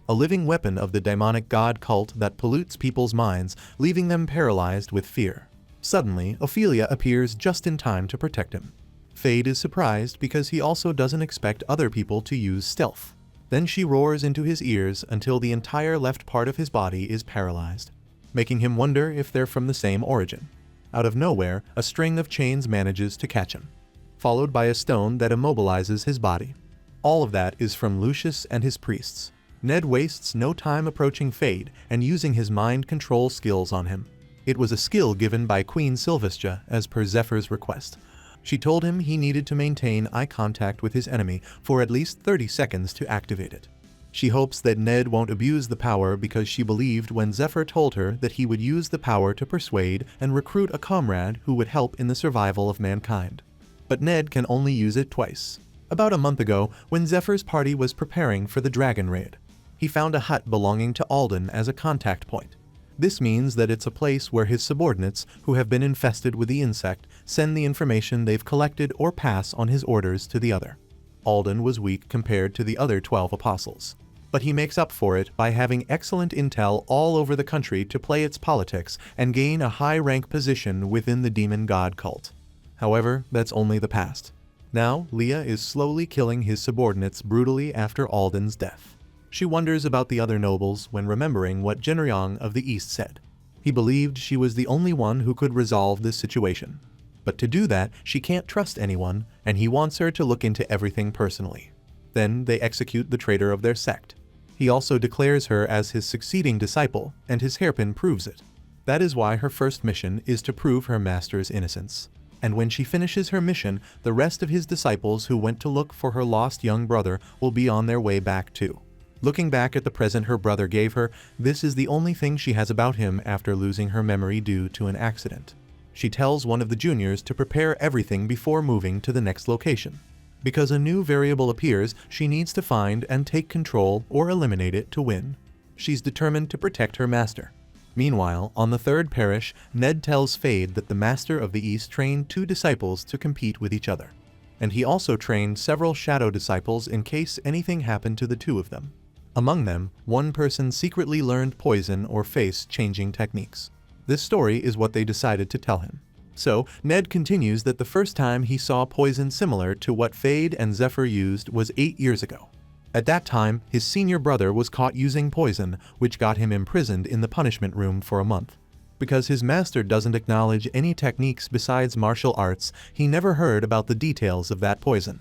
a living weapon of the demonic god cult that pollutes people's minds, leaving them paralyzed with fear. Suddenly, Ophelia appears just in time to protect him. Fade is surprised because he also doesn't expect other people to use stealth. Then she roars into his ears until the entire left part of his body is paralyzed, making him wonder if they're from the same origin. Out of nowhere, a string of chains manages to catch him, followed by a stone that immobilizes his body. All of that is from Lucius and his priests. Ned wastes no time approaching Fade and using his mind control skills on him. It was a skill given by Queen Sylvestra as per Zephyr's request. She told him he needed to maintain eye contact with his enemy for at least 30 seconds to activate it. She hopes that Ned won't abuse the power because she believed when Zephyr told her that he would use the power to persuade and recruit a comrade who would help in the survival of mankind. But Ned can only use it twice. About a month ago, when Zephyr's party was preparing for the dragon raid, he found a hut belonging to Alden as a contact point. This means that it's a place where his subordinates, who have been infested with the insect, send the information they've collected or pass on his orders to the other. Alden was weak compared to the other 12 apostles, but he makes up for it by having excellent intel all over the country to play its politics and gain a high-rank position within the demon god cult. However, that's only the past. Now, Leah is slowly killing his subordinates brutally after Alden's death. She wonders about the other nobles when remembering what Jinryong of the East said. He believed she was the only one who could resolve this situation. But to do that, she can't trust anyone, and he wants her to look into everything personally. Then they execute the traitor of their sect. He also declares her as his succeeding disciple, and his hairpin proves it. That is why her first mission is to prove her master's innocence. And when she finishes her mission, the rest of his disciples who went to look for her lost young brother will be on their way back too. Looking back at the present her brother gave her, this is the only thing she has about him after losing her memory due to an accident. She tells one of the juniors to prepare everything before moving to the next location. Because a new variable appears, she needs to find and take control or eliminate it to win. She's determined to protect her master. Meanwhile, on the third parish, Ned tells Fade that the Master of the East trained 2 disciples to compete with each other. And he also trained several shadow disciples in case anything happened to the 2 of them. Among them, one person secretly learned poison or face-changing techniques. This story is what they decided to tell him. So, Ned continues that the first time he saw poison similar to what Fade and Zephyr used was 8 years ago. At that time, his senior brother was caught using poison, which got him imprisoned in the punishment room for a month. Because his master doesn't acknowledge any techniques besides martial arts, he never heard about the details of that poison.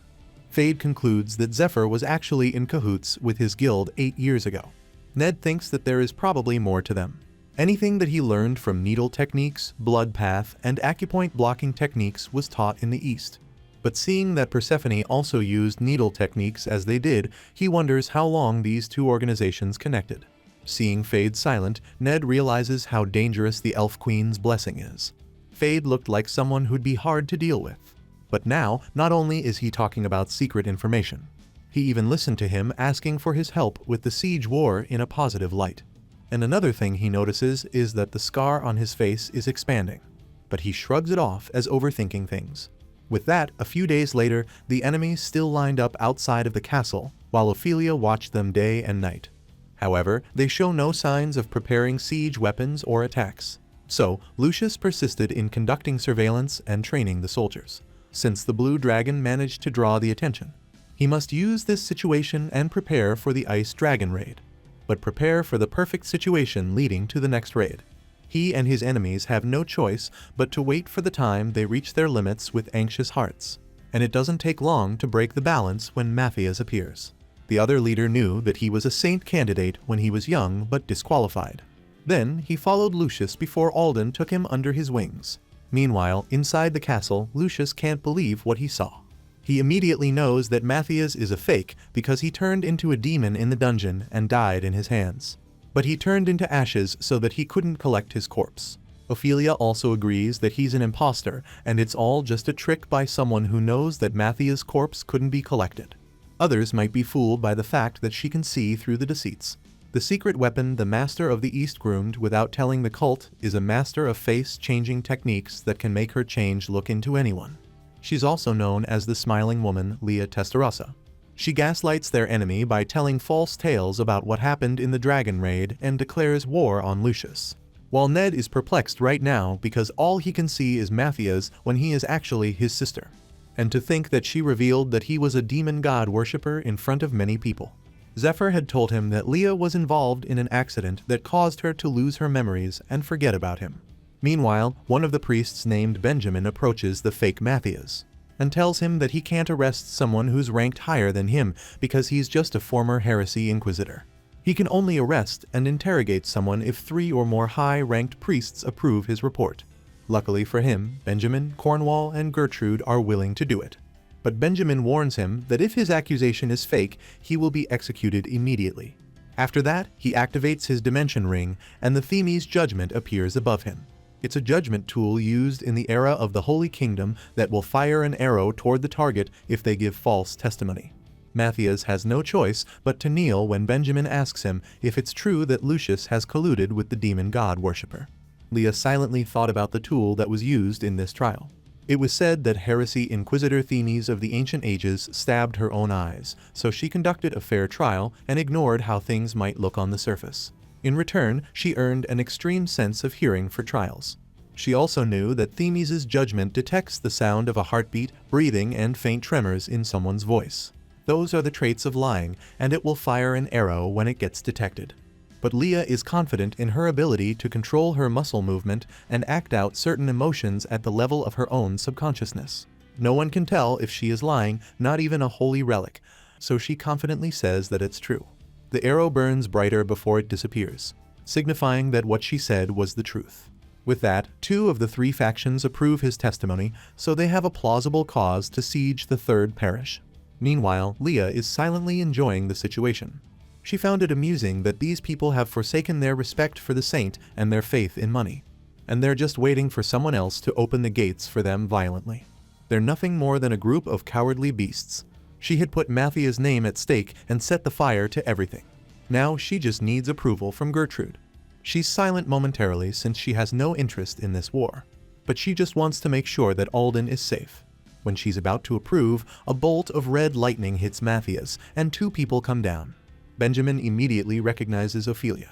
Fade concludes that Zephyr was actually in cahoots with his guild 8 years ago. Ned thinks that there is probably more to them. Anything that he learned from needle techniques, blood path, and acupoint blocking techniques was taught in the East. But seeing that Persephone also used needle techniques as they did, he wonders how long these 2 organizations connected. Seeing Fade silent, Ned realizes how dangerous the Elf Queen's blessing is. Fade looked like someone who'd be hard to deal with. But now, not only is he talking about secret information, he even listened to him asking for his help with the siege war in a positive light. And another thing he notices is that the scar on his face is expanding, but he shrugs it off as overthinking things. With that, a few days later, the enemies still lined up outside of the castle, while Ophelia watched them day and night. However, they show no signs of preparing siege weapons or attacks. So, Lucius persisted in conducting surveillance and training the soldiers. Since the Blue Dragon managed to draw the attention, he must use this situation and prepare for the Ice Dragon raid. But prepare for the perfect situation leading to the next raid. He and his enemies have no choice but to wait for the time they reach their limits with anxious hearts. And it doesn't take long to break the balance when Matthias appears. The other leader knew that he was a saint candidate when he was young but disqualified. Then he followed Lucius before Alden took him under his wings. Meanwhile, inside the castle, Lucius can't believe what he saw. He immediately knows that Matthias is a fake because he turned into a demon in the dungeon and died in his hands. But he turned into ashes so that he couldn't collect his corpse. Ophelia also agrees that he's an imposter and it's all just a trick by someone who knows that Matthias' corpse couldn't be collected. Others might be fooled by the fact that she can see through the deceits. The secret weapon the Master of the East groomed without telling the cult is a master of face-changing techniques that can make her change look into anyone. She's also known as the Smiling Woman, Leah Testarossa. She gaslights their enemy by telling false tales about what happened in the Dragon Raid and declares war on Lucius. While Ned is perplexed right now because all he can see is Matthias when he is actually his sister. And to think that she revealed that he was a demon god worshipper in front of many people. Zephyr had told him that Leah was involved in an accident that caused her to lose her memories and forget about him. Meanwhile, one of the priests named Benjamin approaches the fake Matthias and tells him that he can't arrest someone who's ranked higher than him because he's just a former heresy inquisitor. He can only arrest and interrogate someone if 3 or more high-ranked priests approve his report. Luckily for him, Benjamin, Cornwall, and Gertrude are willing to do it. but Benjamin warns him that if his accusation is fake, he will be executed immediately. After that, he activates his dimension ring, and the Themis judgment appears above him. It's a judgment tool used in the era of the Holy Kingdom that will fire an arrow toward the target if they give false testimony. Matthias has no choice but to kneel when Benjamin asks him if it's true that Lucius has colluded with the demon god worshipper. Leah silently thought about the tool that was used in this trial. It was said that heresy Inquisitor Themis of the ancient ages stabbed her own eyes, so she conducted a fair trial and ignored how things might look on the surface. In return, she earned an extreme sense of hearing for trials. She also knew that Themis' judgment detects the sound of a heartbeat, breathing, and faint tremors in someone's voice. Those are the traits of lying, and it will fire an arrow when it gets detected. But Leah is confident in her ability to control her muscle movement and act out certain emotions at the level of her own subconsciousness. No one can tell if she is lying, not even a holy relic, so she confidently says that it's true. The arrow burns brighter before it disappears, signifying that what she said was the truth. With that, 2 of the 3 factions approve his testimony, so they have a plausible cause to siege the 3rd parish. Meanwhile, Leah is silently enjoying the situation. She found it amusing that these people have forsaken their respect for the saint and their faith in money, and they're just waiting for someone else to open the gates for them violently. They're nothing more than a group of cowardly beasts. She had put Matthias' name at stake and set the fire to everything. Now she just needs approval from Gertrude. She's silent momentarily since she has no interest in this war, but she just wants to make sure that Alden is safe. When she's about to approve, a bolt of red lightning hits Matthias, and 2 people come down. Benjamin immediately recognizes Ophelia.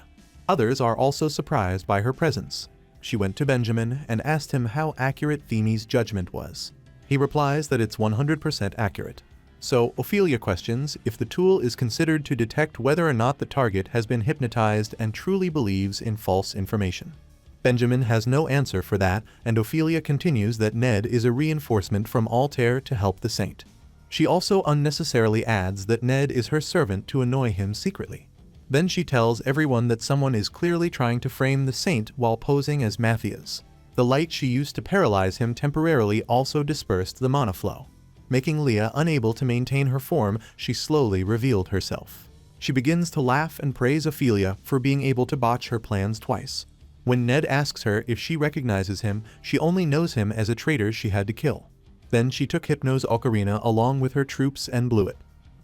Others are also surprised by her presence. She went to Benjamin and asked him how accurate Themis' judgment was. He replies that it's 100% accurate. So Ophelia questions if the tool is considered to detect whether or not the target has been hypnotized and truly believes in false information. Benjamin has no answer for that, and Ophelia continues that Ned is a reinforcement from Altair to help the saint. She also unnecessarily adds that Ned is her servant to annoy him secretly. Then she tells everyone that someone is clearly trying to frame the saint while posing as Matthias. The light she used to paralyze him temporarily also dispersed the mana flow. Making Leah unable to maintain her form, she slowly revealed herself. She begins to laugh and praise Ophelia for being able to botch her plans twice. When Ned asks her if she recognizes him, she only knows him as a traitor she had to kill. Then she took Hypno's ocarina along with her troops and blew it.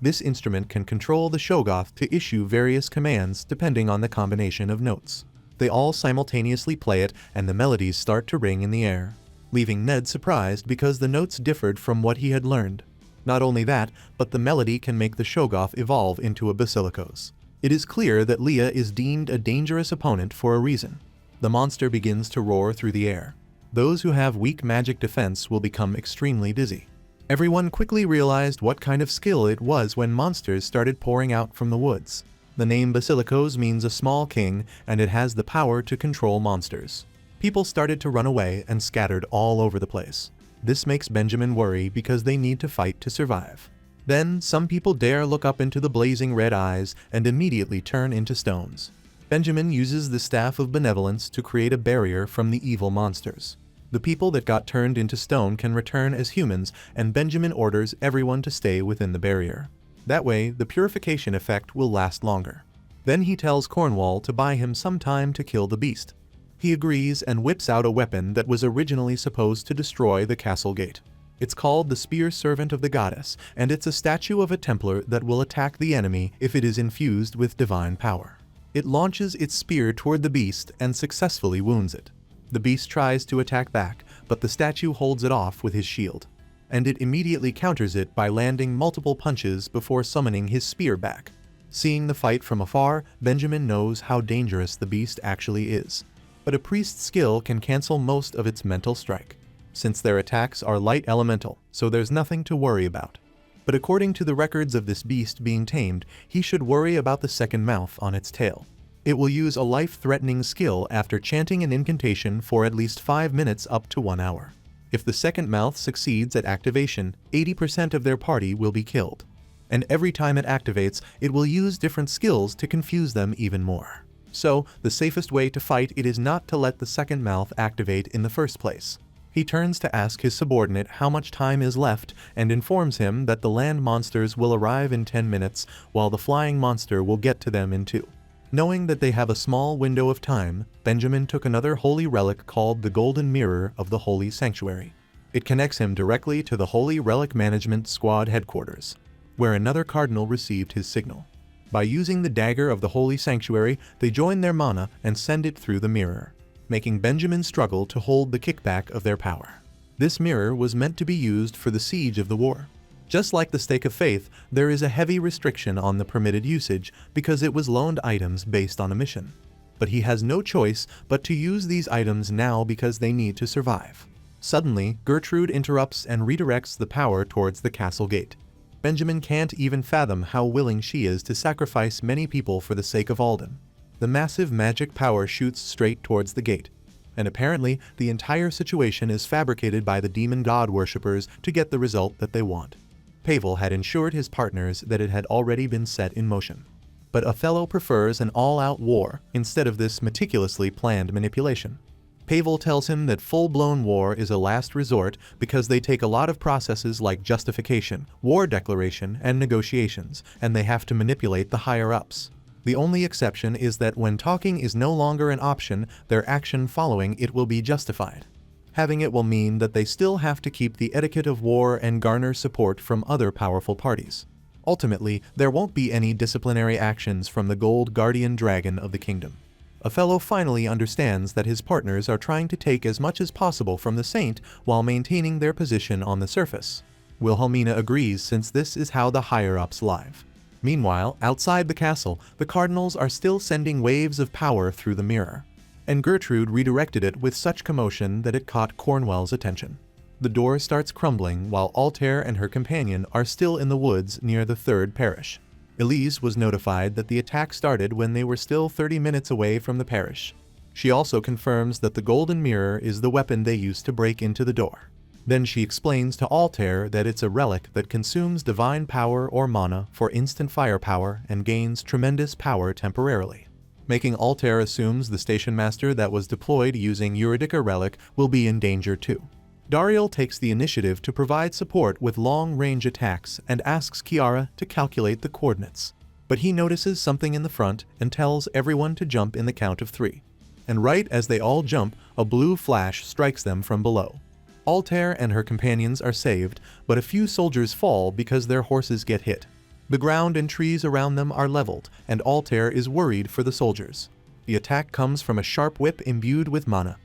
This instrument can control the Shoggoth to issue various commands depending on the combination of notes. They all simultaneously play it, and the melodies start to ring in the air, leaving Ned surprised because the notes differed from what he had learned. Not only that, but the melody can make the Shoggoth evolve into a basilicos. It is clear that Leah is deemed a dangerous opponent for a reason. The monster begins to roar through the air. Those who have weak magic defense will become extremely dizzy. Everyone quickly realized what kind of skill it was when monsters started pouring out from the woods. The name Basilicos means a small king, and it has the power to control monsters. People started to run away and scattered all over the place. This makes Benjamin worry because they need to fight to survive. Then, some people dare look up into the blazing red eyes and immediately turn into stones. Benjamin uses the Staff of Benevolence to create a barrier from the evil monsters. The people that got turned into stone can return as humans, and Benjamin orders everyone to stay within the barrier. That way, the purification effect will last longer. Then he tells Cornwall to buy him some time to kill the beast. He agrees and whips out a weapon that was originally supposed to destroy the castle gate. It's called the Spear Servant of the Goddess, and it's a statue of a Templar that will attack the enemy if it is infused with divine power. It launches its spear toward the beast and successfully wounds it. The beast tries to attack back, but the statue holds it off with his shield, and it immediately counters it by landing multiple punches before summoning his spear back. Seeing the fight from afar, Benjamin knows how dangerous the beast actually is. But a priest's skill can cancel most of its mental strike, since their attacks are light elemental, so there's nothing to worry about. But according to the records of this beast being tamed, he should worry about the second mouth on its tail. It will use a life-threatening skill after chanting an incantation for at least 5 minutes up to 1 hour. If the second mouth succeeds at activation, 80% of their party will be killed. And every time it activates, it will use different skills to confuse them even more. So, the safest way to fight it is not to let the second mouth activate in the first place. He turns to ask his subordinate how much time is left and informs him that the land monsters will arrive in 10 minutes while the flying monster will get to them in 2. Knowing that they have a small window of time, Benjamin took another holy relic called the Golden Mirror of the Holy Sanctuary. It connects him directly to the Holy Relic Management Squad headquarters, where another cardinal received his signal. By using the dagger of the Holy Sanctuary, they join their mana and send it through the mirror, making Benjamin struggle to hold the kickback of their power. This mirror was meant to be used for the siege of the war. Just like the Stake of Faith, there is a heavy restriction on the permitted usage because it was loaned items based on a mission. But he has no choice but to use these items now because they need to survive. Suddenly, Gertrude interrupts and redirects the power towards the castle gate. Benjamin can't even fathom how willing she is to sacrifice many people for the sake of Alden. The massive magic power shoots straight towards the gate, and apparently the entire situation is fabricated by the demon god worshippers to get the result that they want. Pavel had ensured his partners that it had already been set in motion. But Othello prefers an all-out war instead of this meticulously planned manipulation. Pavel tells him that full-blown war is a last resort because they take a lot of processes like justification, war declaration, and negotiations, and they have to manipulate the higher-ups. The only exception is that when talking is no longer an option, their action following it will be justified. Having it will mean that they still have to keep the etiquette of war and garner support from other powerful parties. Ultimately, there won't be any disciplinary actions from the gold guardian dragon of the kingdom. Othello finally understands that his partners are trying to take as much as possible from the saint while maintaining their position on the surface. Wilhelmina agrees since this is how the higher-ups live. Meanwhile, outside the castle, the cardinals are still sending waves of power through the mirror, and Gertrude redirected it with such commotion that it caught Cornwell's attention. The door starts crumbling while Altair and her companion are still in the woods near the 3rd parish. Elise was notified that the attack started when they were still 30 minutes away from the parish. She also confirms that the golden mirror is the weapon they used to break into the door. Then she explains to Altair that it's a relic that consumes divine power or mana for instant firepower and gains tremendous power temporarily, making Altair assumes the station master that was deployed using Eurydica relic will be in danger too. Dariel takes the initiative to provide support with long-range attacks and asks Kiara to calculate the coordinates. But he notices something in the front and tells everyone to jump in the count of 3. And right as they all jump, a blue flash strikes them from below. Altair and her companions are saved, but a few soldiers fall because their horses get hit. The ground and trees around them are leveled, and Altair is worried for the soldiers. The attack comes from a sharp whip imbued with mana,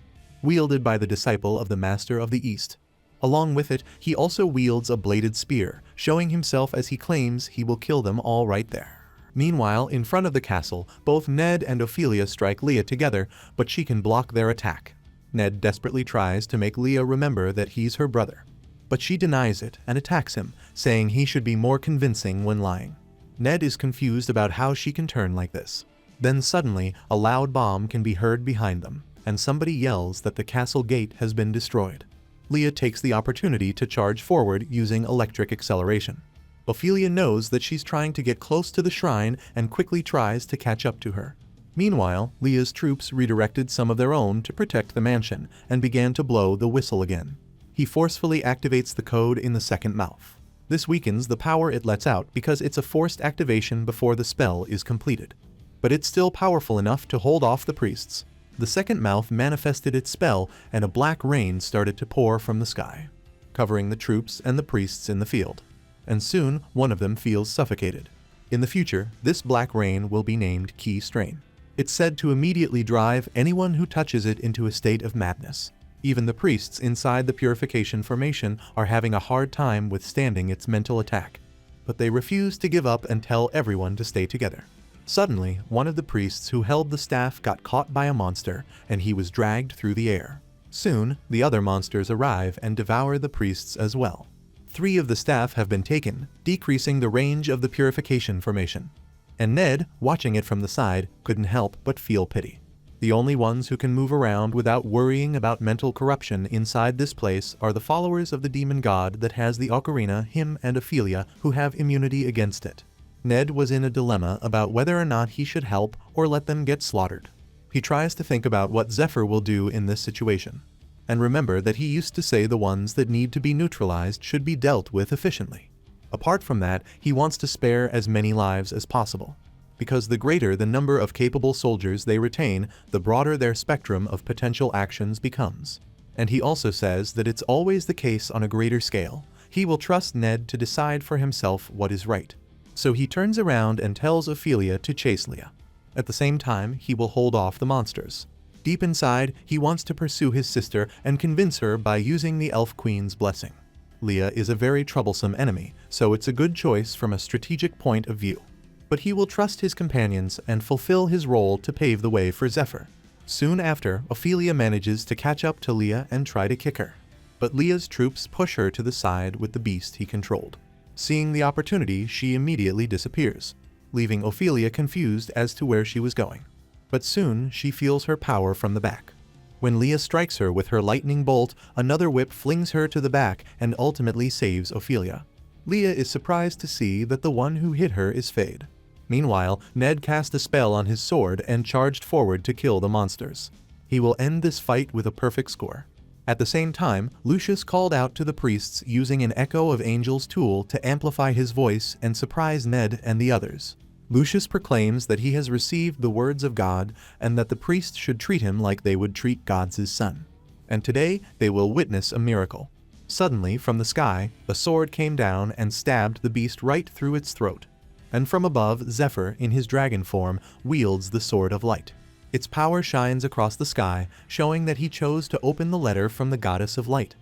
wielded by the disciple of the Master of the East. Along with it, he also wields a bladed spear, showing himself as he claims he will kill them all right there. Meanwhile, in front of the castle, both Ned and Ophelia strike Leah together, but she can block their attack. Ned desperately tries to make Leah remember that he's her brother, but she denies it and attacks him, saying he should be more convincing when lying. Ned is confused about how she can turn like this. Then suddenly, a loud bomb can be heard behind them, and somebody yells that the castle gate has been destroyed. Leah takes the opportunity to charge forward using electric acceleration. Ophelia knows that she's trying to get close to the shrine and quickly tries to catch up to her. Meanwhile, Leah's troops redirected some of their own to protect the mansion and began to blow the whistle again. He forcefully activates the code in the second mouth. This weakens the power it lets out because it's a forced activation before the spell is completed. But it's still powerful enough to hold off the priests. The second mouth manifested its spell and a black rain started to pour from the sky, covering the troops and the priests in the field. And soon, one of them feels suffocated. In the future, this black rain will be named Key Strain. It's said to immediately drive anyone who touches it into a state of madness. Even the priests inside the purification formation are having a hard time withstanding its mental attack. But they refuse to give up and tell everyone to stay together. Suddenly, one of the priests who held the staff got caught by a monster, and he was dragged through the air. Soon, the other monsters arrive and devour the priests as well. 3 of the staff have been taken, decreasing the range of the purification formation. And Ned, watching it from the side, couldn't help but feel pity. The only ones who can move around without worrying about mental corruption inside this place are the followers of the demon god that has the ocarina, him and Ophelia, who have immunity against it. Ned was in a dilemma about whether or not he should help or let them get slaughtered. He tries to think about what Zephyr will do in this situation. And remember that he used to say the ones that need to be neutralized should be dealt with efficiently. Apart from that, he wants to spare as many lives as possible. Because the greater the number of capable soldiers they retain, the broader their spectrum of potential actions becomes. And he also says that it's always the case on a greater scale. He will trust Ned to decide for himself what is right. So he turns around and tells Ophelia to chase Leah. At the same time, he will hold off the monsters. Deep inside, he wants to pursue his sister and convince her by using the Elf Queen's blessing. Leah is a very troublesome enemy, so it's a good choice from a strategic point of view. But he will trust his companions and fulfill his role to pave the way for Zephyr. Soon after, Ophelia manages to catch up to Leah and try to kick her. But Leah's troops push her to the side with the beast he controlled. Seeing the opportunity, she immediately disappears, leaving Ophelia confused as to where she was going. But soon, she feels her power from the back. When Leah strikes her with her lightning bolt, another whip flings her to the back and ultimately saves Ophelia. Leah is surprised to see that the one who hit her is Fade. Meanwhile, Ned cast a spell on his sword and charged forward to kill the monsters. He will end this fight with a perfect score. At the same time, Lucius called out to the priests using an Echo of Angels tool to amplify his voice and surprise Ned and the others. Lucius proclaims that he has received the words of God and that the priests should treat him like they would treat God's son. And today, they will witness a miracle. Suddenly, from the sky, a sword came down and stabbed the beast right through its throat. And from above, Zephyr, in his dragon form, wields the Sword of Light. Its power shines across the sky, showing that he chose to open the letter from the Goddess of Light.